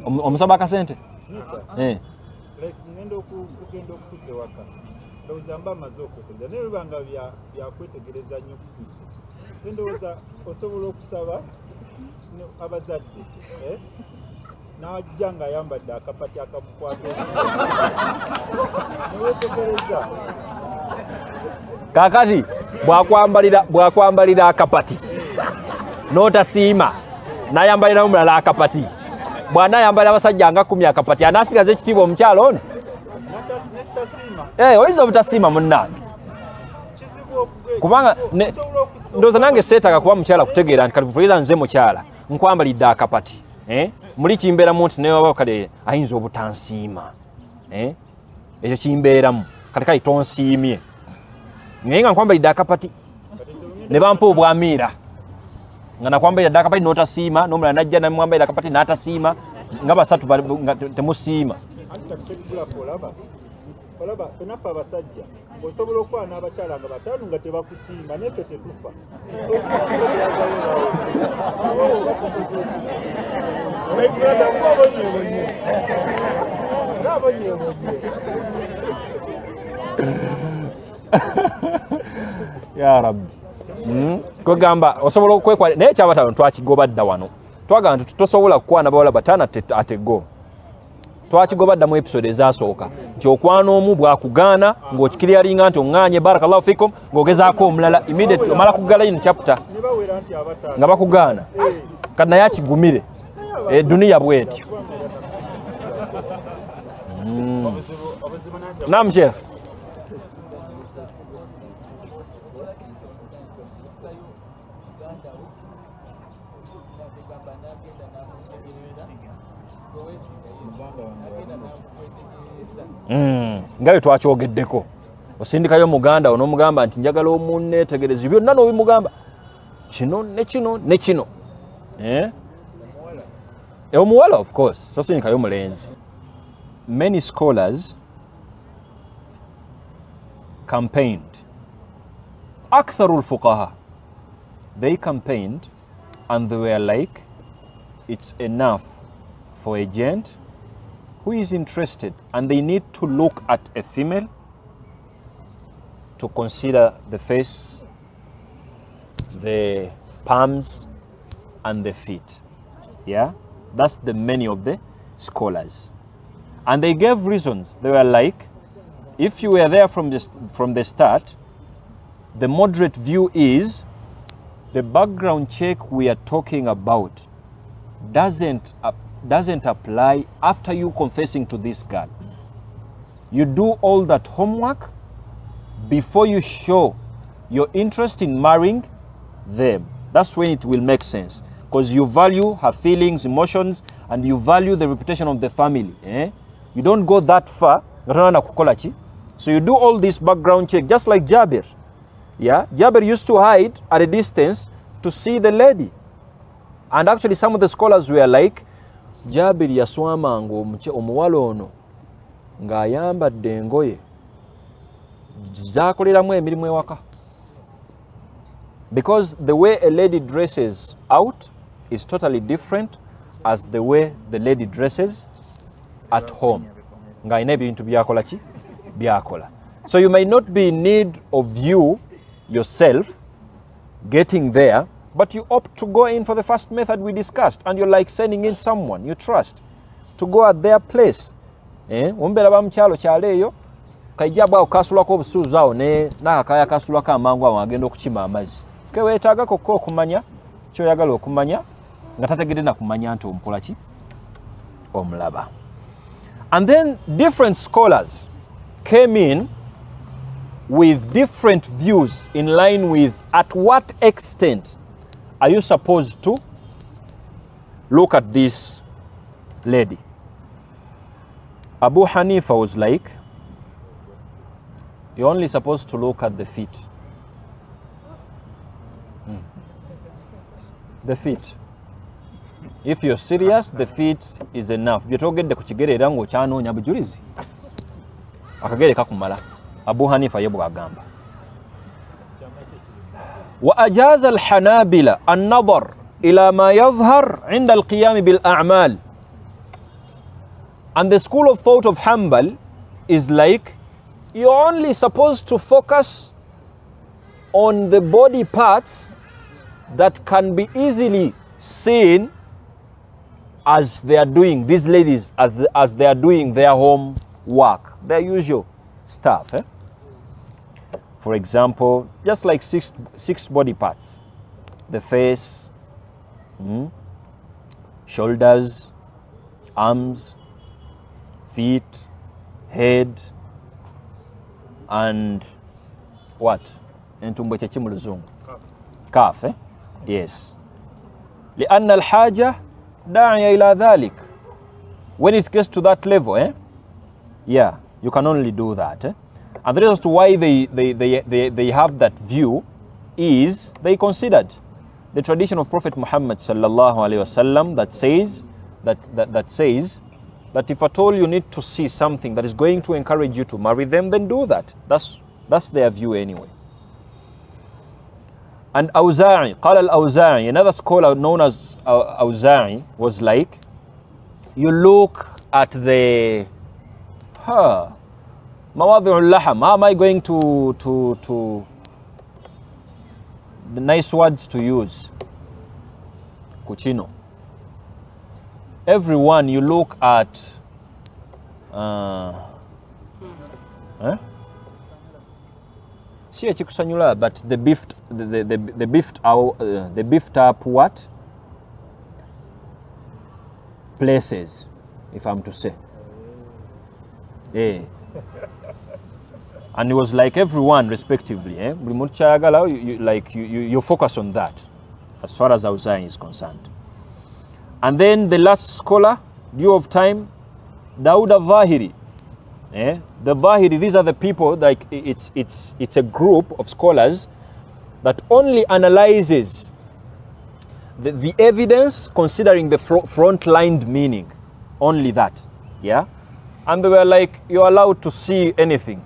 omusaba akasente ngenda okugenda okutuka ewaka ndowooza mba amaze okwetegereza naye bibanga byakwetegereza nnyo kusiisa ndowooza osobola okusaba abazadde n'ajja ng'ayambadde akapati akamukwata newetegereza kakati bwakwambalira akapati n'otasiima n'ayambalira omulala akapati bw'anaayambalira abasajja nga 10 akapati anaasigaza ekitiibwa omukyalo ono oyinza obutasiima munnange kubanga ndowooza nange seetaaga kuba mukyala kutegeera nti kalifuliza nze mukyala nkwambalidde akapati muli kimbeeramu nti newaba kale ayinza obutansiima ekyo kimbeeramu kale tonsiimye naye nga nkwambalidde akapati ne bampa obwamiira nga nakwambalidde akapati n'otasiima n'omulala najja namwambalidde akapati n'atasiima nga basatu temusiima olaba fenaffe abasajja osobola okuba n'abakyala nga 5 nga tebakusiima neffe tetufa ya rabbi kwegamba osobola okwekwala naye ekyabataano twakigoba dda wano twagamba nti tosobola kukwana bawala 5 atego twakigoba dda mu episode ezasooka nti okwana omu bwakugaana ng'okikiryalinga nti oŋŋaanye barakallahu fikum ng'ogezaako omulala immediate omala kuggala ino chapter nga bakugaana kati naye akigumire duniya bwetyo naam sheikh nga bwe twakyogeddeko osindikayo muganda onomugamba nti njagala omunneetegerezi byonna n'obimugamba kino ne kino ne kino omuwala of course tosindikayo mulenzi. Many scholars campaigned, أكثر الفقهاء, they campaigned and they were like, it's enough for a gent who is interested and they need to look at a female to consider the face, the palms and the feet. Yeah, that's the many of the scholars. And they gave reasons. They were like, if you were there from the start, the moderate view is the background check we are talking about doesn't apply after you confessing to this girl. You do all that homework before you show your interest in marrying them. That's when it will make sense, because you value her feelings, emotions, and you value the reputation of the family. You don't go that far. So you do all this background check, just like Jabir. Yeah, Jabir used to hide at a distance to see the lady. And actually some of the scholars were like, Jabir yaswamanga omuwala ono ng'ayambadde engoye z'akoleramu emirimu ewaka. Because the way a lady dresses out is totally different as the way the lady dresses at home. Ng'ayina ebintu byakola ki? Byakola. So you may not be in need of you yourself getting there, but you opt to go in for the first method we discussed, and you're like sending in someone you trust to go at their place. Ombera ba mchalo kyaleyo kajja bwa okasulako obusuuzu awo n'akaya kasulako amangu awo agenda okukima amazzi. Ke weetaaga kokko okumanya kyoyagala okumanya nga tategedde na kumanya nti omukola ki omulaba. And then different scholars came in with different views in line with at what extent are you supposed to look at this lady. Abu Hanifa was like, you're only supposed to look at the feet. The feet. If you're serious, the feet is enough. Byetogedde ku kigere era ng'okyanoonya bujulizi. Akagere kakumala. Abu Hanifa ye bw'agamba. Wa ajaza al-Hanabila an-nadar ila ma yadhhar 'inda al-qiyam bil-a'mal. And the school of thought of Hanbal is like, you're only supposed to focus on the body parts that can be easily seen as they are doing, these ladies, as they are doing their home work, their usual stuff. For example, just like six body parts: the face, shoulders, arms, feet, head, and what? Entumbo kye ki mu Luzungu? Calf. Yes. لأن الحاجة داعية إلى ذلك. When it gets to that level, yeah, you can only do that. And the reason why they have that view is they considered the tradition of Prophet Muhammad sallallahu alaihi wasallam that says that if at all you need to see something that is going to encourage you to marry them, then do that. That's their view anyway. And Awza'i, قال al-Awza'i, another scholar known as Awza'i, was like, you look at the mawadhi'ul laham. How am I going to the nice words to use? Kuchino. Everyone you look at si ekikusanyula, but the beefed up what places, if I'm to say. And it was like everyone respectively, you focus on that as far as Awza'i is concerned. And then the last scholar, due of time, Daud al-Zahiri. The Zahiri, these are the people, like it's a group of scholars that only analyzes the evidence considering the front-lined meaning. Only that. Yeah? And they were like, you're allowed to see anything.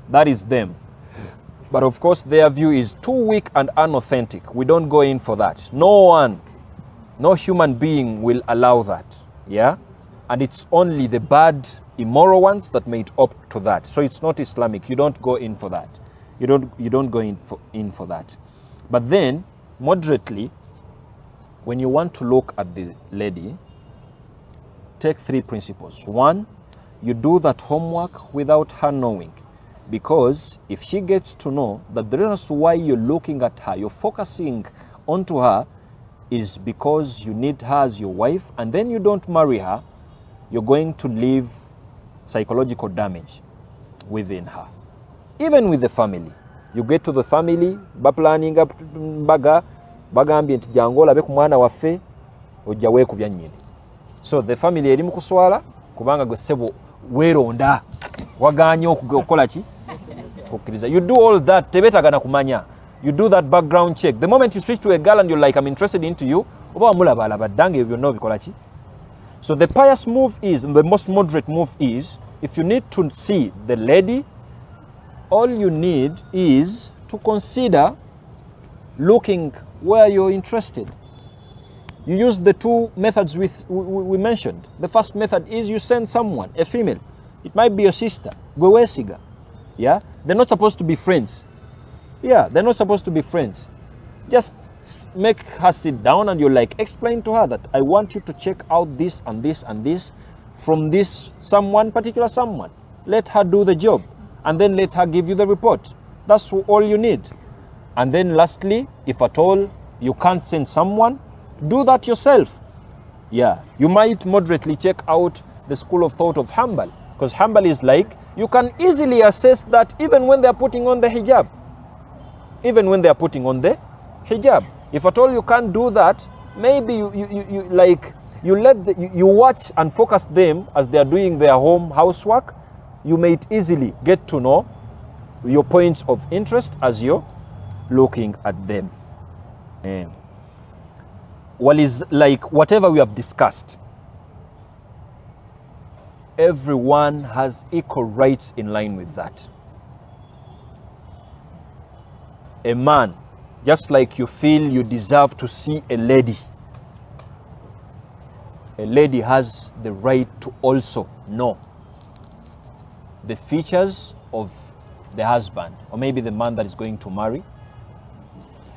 That is them. But of course, their view is too weak and unauthentic. We don't go in for that. No human being will allow that. Yeah? And it's only the bad, immoral ones that made up to that. So it's not Islamic. You don't go in for that. You don't go in for that. But then, moderately, when you want to look at the lady, take 3 principles. 1, you do that homework without her knowing. Because if she gets to know that the reason why you're looking at her, you're focusing onto her, is because you need her as your wife, and then you don't marry her, you're going to leave psychological damage within her. Even with the family. You get to the family, planning up bagambye nti jangu olabe ku mwana waffe ojja weekubya nnyini. So the family eri mu kuswala kubanga gwe ssebo weeronda wagaanye okukola ki? Okukkiriza. You do all that, tebetagana kumanya. You do that background check. The moment you switch to a girl and you're like, I'm interested into you, oba wamulaba dange ebyo no bikola ki? So the pious move is, and the most moderate move is, if you need to see the lady, all you need is to consider looking where you're interested. You use the 2 methods we mentioned. The first method is you send someone, a female. It might be your sister. Gwewesiga. Yeah? They're not supposed to be friends. Yeah, they're not supposed to be friends. Just make her sit down and you're like, explain to her that I want you to check out this and this and this from this particular someone. Let her do the job and then let her give you the report. That's all you need. And then lastly, if at all you can't send someone, do that yourself. Yeah, you might moderately check out the school of thought of Hanbal, because Hanbal is like, you can easily assess that even when they are putting on the hijab. Even when they are putting on the hijab. If at all you can't do that, maybe you watch and focus them as they are doing their home housework. You may easily get to know your points of interest as you're looking at them. Well, is like whatever we have discussed, everyone has equal rights in line with that. A man, just like you feel you deserve to see a lady has the right to also know the features of the husband, or maybe the man that is going to marry.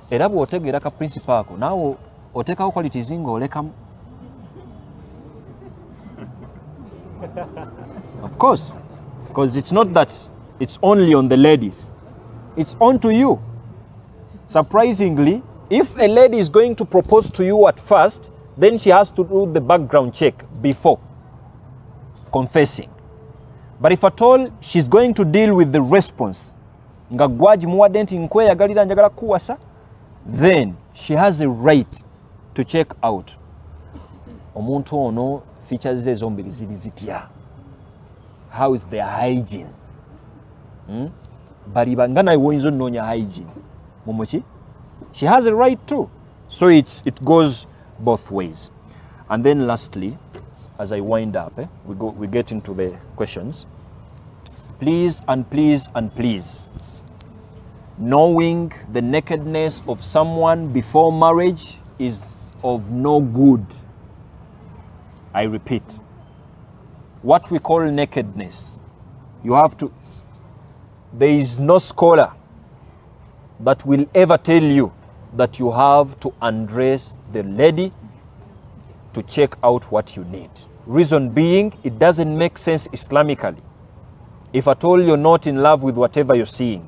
Era bw'otegeera ka principle ako, naawe oteekawo qualities ng'olekamu. Of course, because it's not that it's only on the ladies, it's on to you. Surprisingly, if a lady is going to propose to you at first, then she has to do the background check before confessing. But if at all she's going to deal with the response, then she has a right to check out. Omuntu ono features ze zombiri ziri zitya. How is their hygiene? Bali bangana iwoinzo nonya hygiene. Momochi? She has a right too. So it goes both ways. And then lastly, as I wind up, we get into the questions. Please and please and please, knowing the nakedness of someone before marriage is of no good. I repeat, what we call nakedness, there is no scholar that will ever tell you that you have to undress the lady to check out what you need. Reason being, it doesn't make sense Islamically. If at all you're not in love with whatever you're seeing,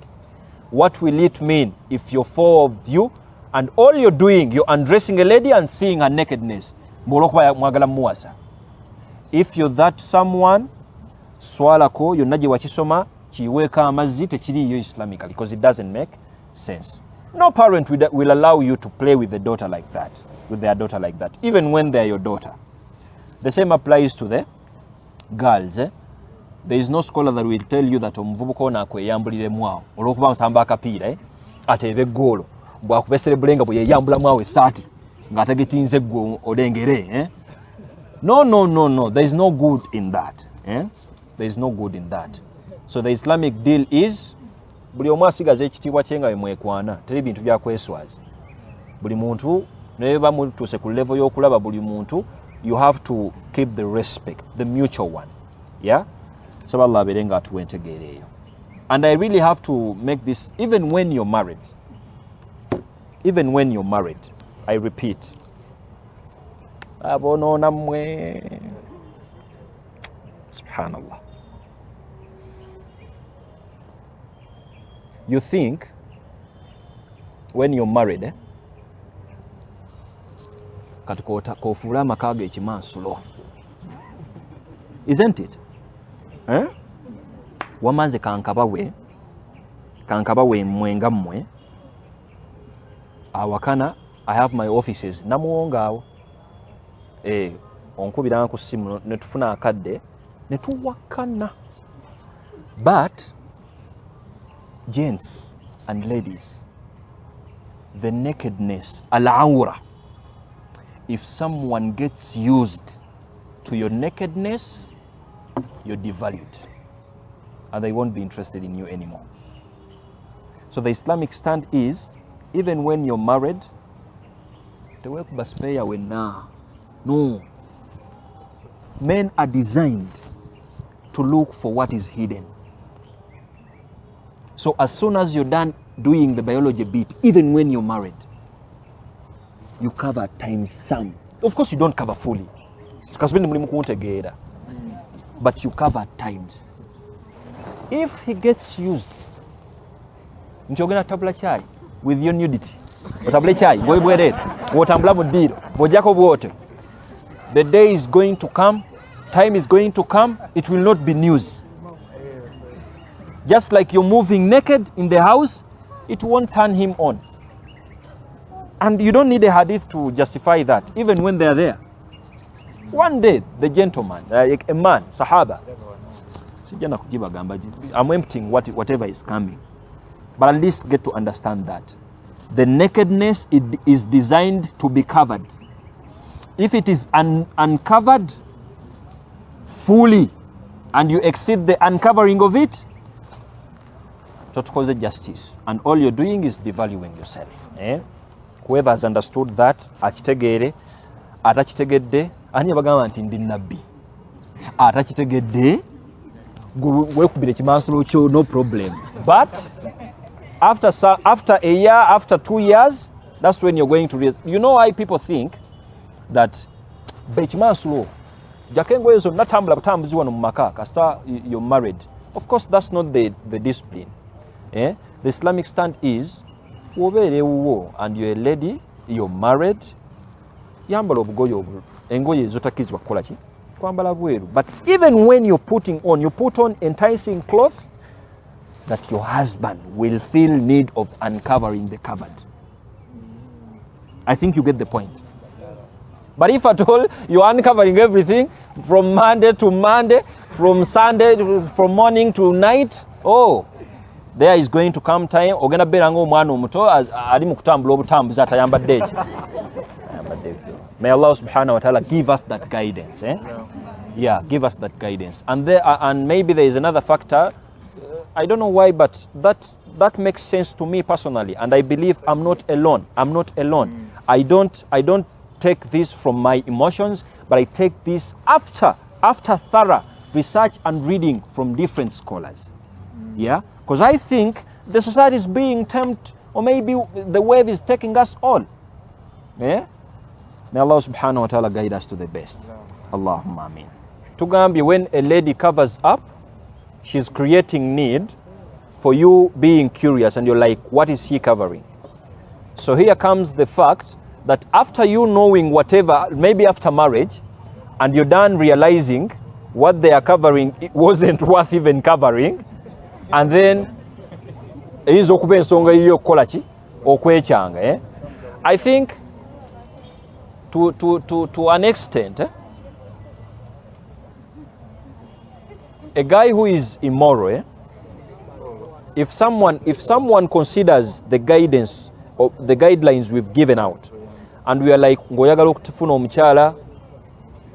what will it mean if you're four of you and all you're doing, you're undressing a lady and seeing her nakedness? If you're that someone, swalako yonaje wachisoma chiweka amazzi tekiriyo Islamically, because it doesn't make sense. No parent will allow you to play with their daughter like that, even when they're your daughter. The same applies to the girls. There is no scholar that will tell you that omuvubuka ono akweyambuliremu awo olw'okuba musamba akapiira ateebe goolo bw'akubesere bulenga bwe yeyambulamu awo essaati ng'atagitinze gwe olengere. No. There is no good in that. There is no good in that. So the Islamic deal is buli omu asigaza ekitiibwa kye nga bemwekwana, teri bintu bya kweswaza. Buli muntu naye bamutuuse ku level y'okulaba buli muntu, you have to keep the respect, the mutual one. Yeah? So Allah abeerenga atuwentegeereeyo. And I really have to make this, even when you're married, I repeat, abono namwe, subhanallah. You think when you're married, katukota kofuula amaka ge ekimansulo, isn't it? Wamanze kankabawe mwenga mmwe awakana, I have my offices namuwonga awo onkubira ku simu netufuna akadde netuwakana. But gents and ladies, the nakedness, al-awra, if someone gets used to your nakedness, you're devalued and they won't be interested in you anymore. So the Islamic stand is, even when you're married, no. Men are designed to look for what is hidden. So as soon as you're done doing the biology bit, even when you're married, you cover times some. Of course you don't cover fully, but you cover times. If he gets used, with your nudity, bw'otambula mu ddiiro bw'ojjako bw'otyo, the day is going to come, time is going to come, it will not be news. Just like you're moving naked in the house, it won't turn him on. And you don't need a hadith to justify that, even when they are there. One day, the gentleman, like a man, Sahaba, I'm emptying whatever is coming. But at least get to understand that. The nakedness is designed to be covered. If it is uncovered fully and you exceed the uncovering of it, don't call it justice. And all you're doing is devaluing yourself. Whoever has understood that, achitegere, atachitegedde, ani abagamba nti ndi nabbi. Atachitegedde, wekubire kimansolo kyo, no problem. But after a year, after 2 years, that's when you're going to realize. You know why people think that bechimansolo jakengo ezo natambula butambuzi wano mu maka kasita you're married. Of course, that's not the discipline. The Islamic stand is and you're a lady, you're married, yambala obugoye engoye ezotakirizibwa kukola ki kwambala bweru. But even when you put on enticing clothes that your husband will feel need of uncovering the cupboard. I think you get the point. But if at all you're uncovering everything from Monday to Monday, from Sunday, from morning to night, there is going to come time ogenda beera ng'omwana omuto ali mu kutambula obutambuzi atayambadde eki. May Allah subhanahu wa ta'ala give us that guidance. Yeah, give us that guidance. And maybe there is another factor. I don't know why, but that makes sense to me personally, and I believe I'm not alone. I don't take this from my emotions, but I take this after thorough research and reading from different scholars. Yeah, because I think the society is being tempted, or maybe the wave is taking us all. Yeah, may Allah subhanahu wa ta'ala guide us to the best. Allahumma ameen. Tugambi, when a lady covers up, she's creating need for you being curious, and you're like, what is she covering? So here comes the fact that after you knowing whatever, maybe after marriage, and you're done realizing what they are covering it wasn't worth even covering, and then eyinza okuba ensonga yiyo okukola ki okwekyanga. I think to an extent, a guy who is immoral, if someone considers the guidance or the guidelines we've given out, and we are like ngoyagala okufuna omukyala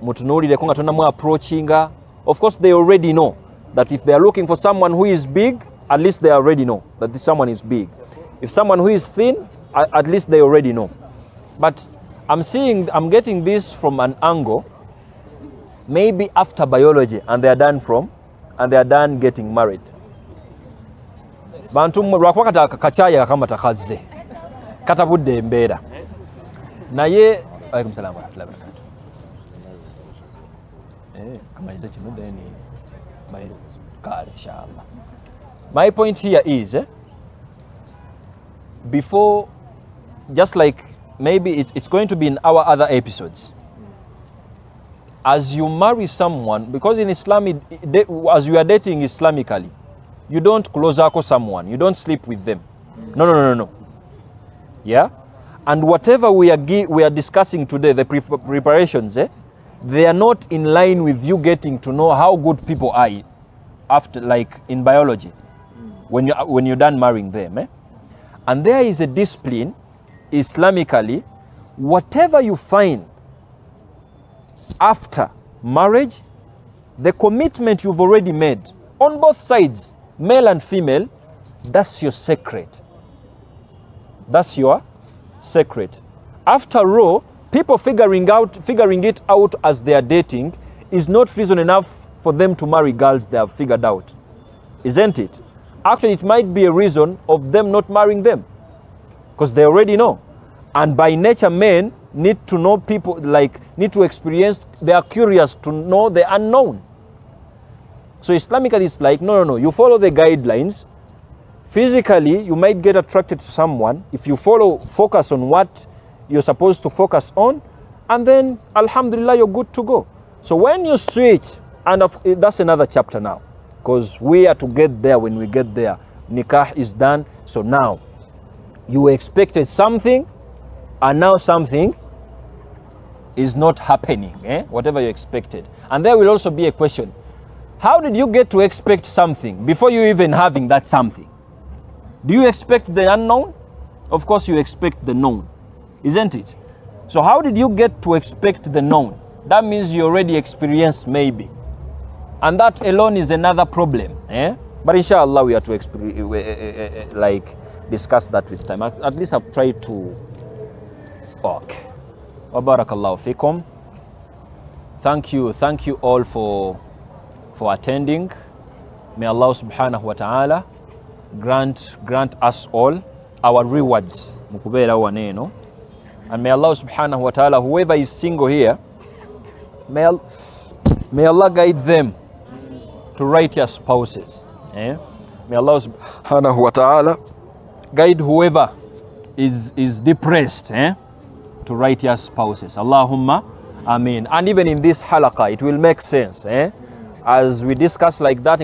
mutunuulireko nga tonnamu approachinga, of course they already know that if they are looking for someone who is big, at least they already know that this someone is big. If someone who is thin, at least they already know. But I'm getting this from an angle, maybe after biology, and they are done getting married. Bantu lwakuba kachaya kama takazze katabudde embeera naye alaykum salaam wa rahmatullahi wa barakatuh. Kamaliza kino then inshallah. My point here is before, just like maybe it's going to be in our other episodes, as you marry someone, because in Islam, as you are dating Islamically, you don't close up someone, you don't sleep with them. No. Yeah? And whatever we are discussing today, the preparations, they are not in line with you getting to know how good people are after, like in biology, when you're done marrying them. And there is a discipline, Islamically, whatever you find after marriage, the commitment you've already made on both sides, male and female, that's your secret. That's your secret. After all, people figuring it out as they are dating is not reason enough for them to marry girls they have figured out, isn't it? Actually, it might be a reason of them not marrying them, because they already know. And by nature, men need to know people, need to experience, they are curious to know the unknown. So Islamically, it's like, no, you follow the guidelines. Physically, you might get attracted to someone. If you focus on what you're supposed to focus on, and then alhamdulillah, you're good to go. So when you switch, and that's another chapter now, because we are to get there. When we get there, nikah is done. So now you expected something, and now something is not happening, whatever you expected. And there will also be a question: how did you get to expect something before you even having that something? Do you expect the unknown? Of course you expect the known, isn't it? So how did you get to expect the known? That means you already experienced maybe. And that alone is another problem. But inshallah we have to discuss that with time. At least I've tried to talk. Wa barakallahu fikum. Thank you all for attending. May Allah subhanahu wa ta'ala grant us all our rewards. And may Allah subhanahu wa ta'ala, whoever is single here, may Allah guide them to righteous spouses. May Allah subhanahu wa ta'ala guide whoever is depressed to righteous spouses. Allahumma ameen. And even in this halaqah, it will make sense. As we discuss like that,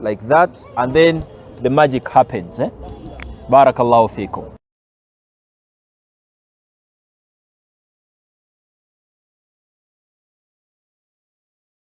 like that, and then the magic happens. Barakallahu feekum.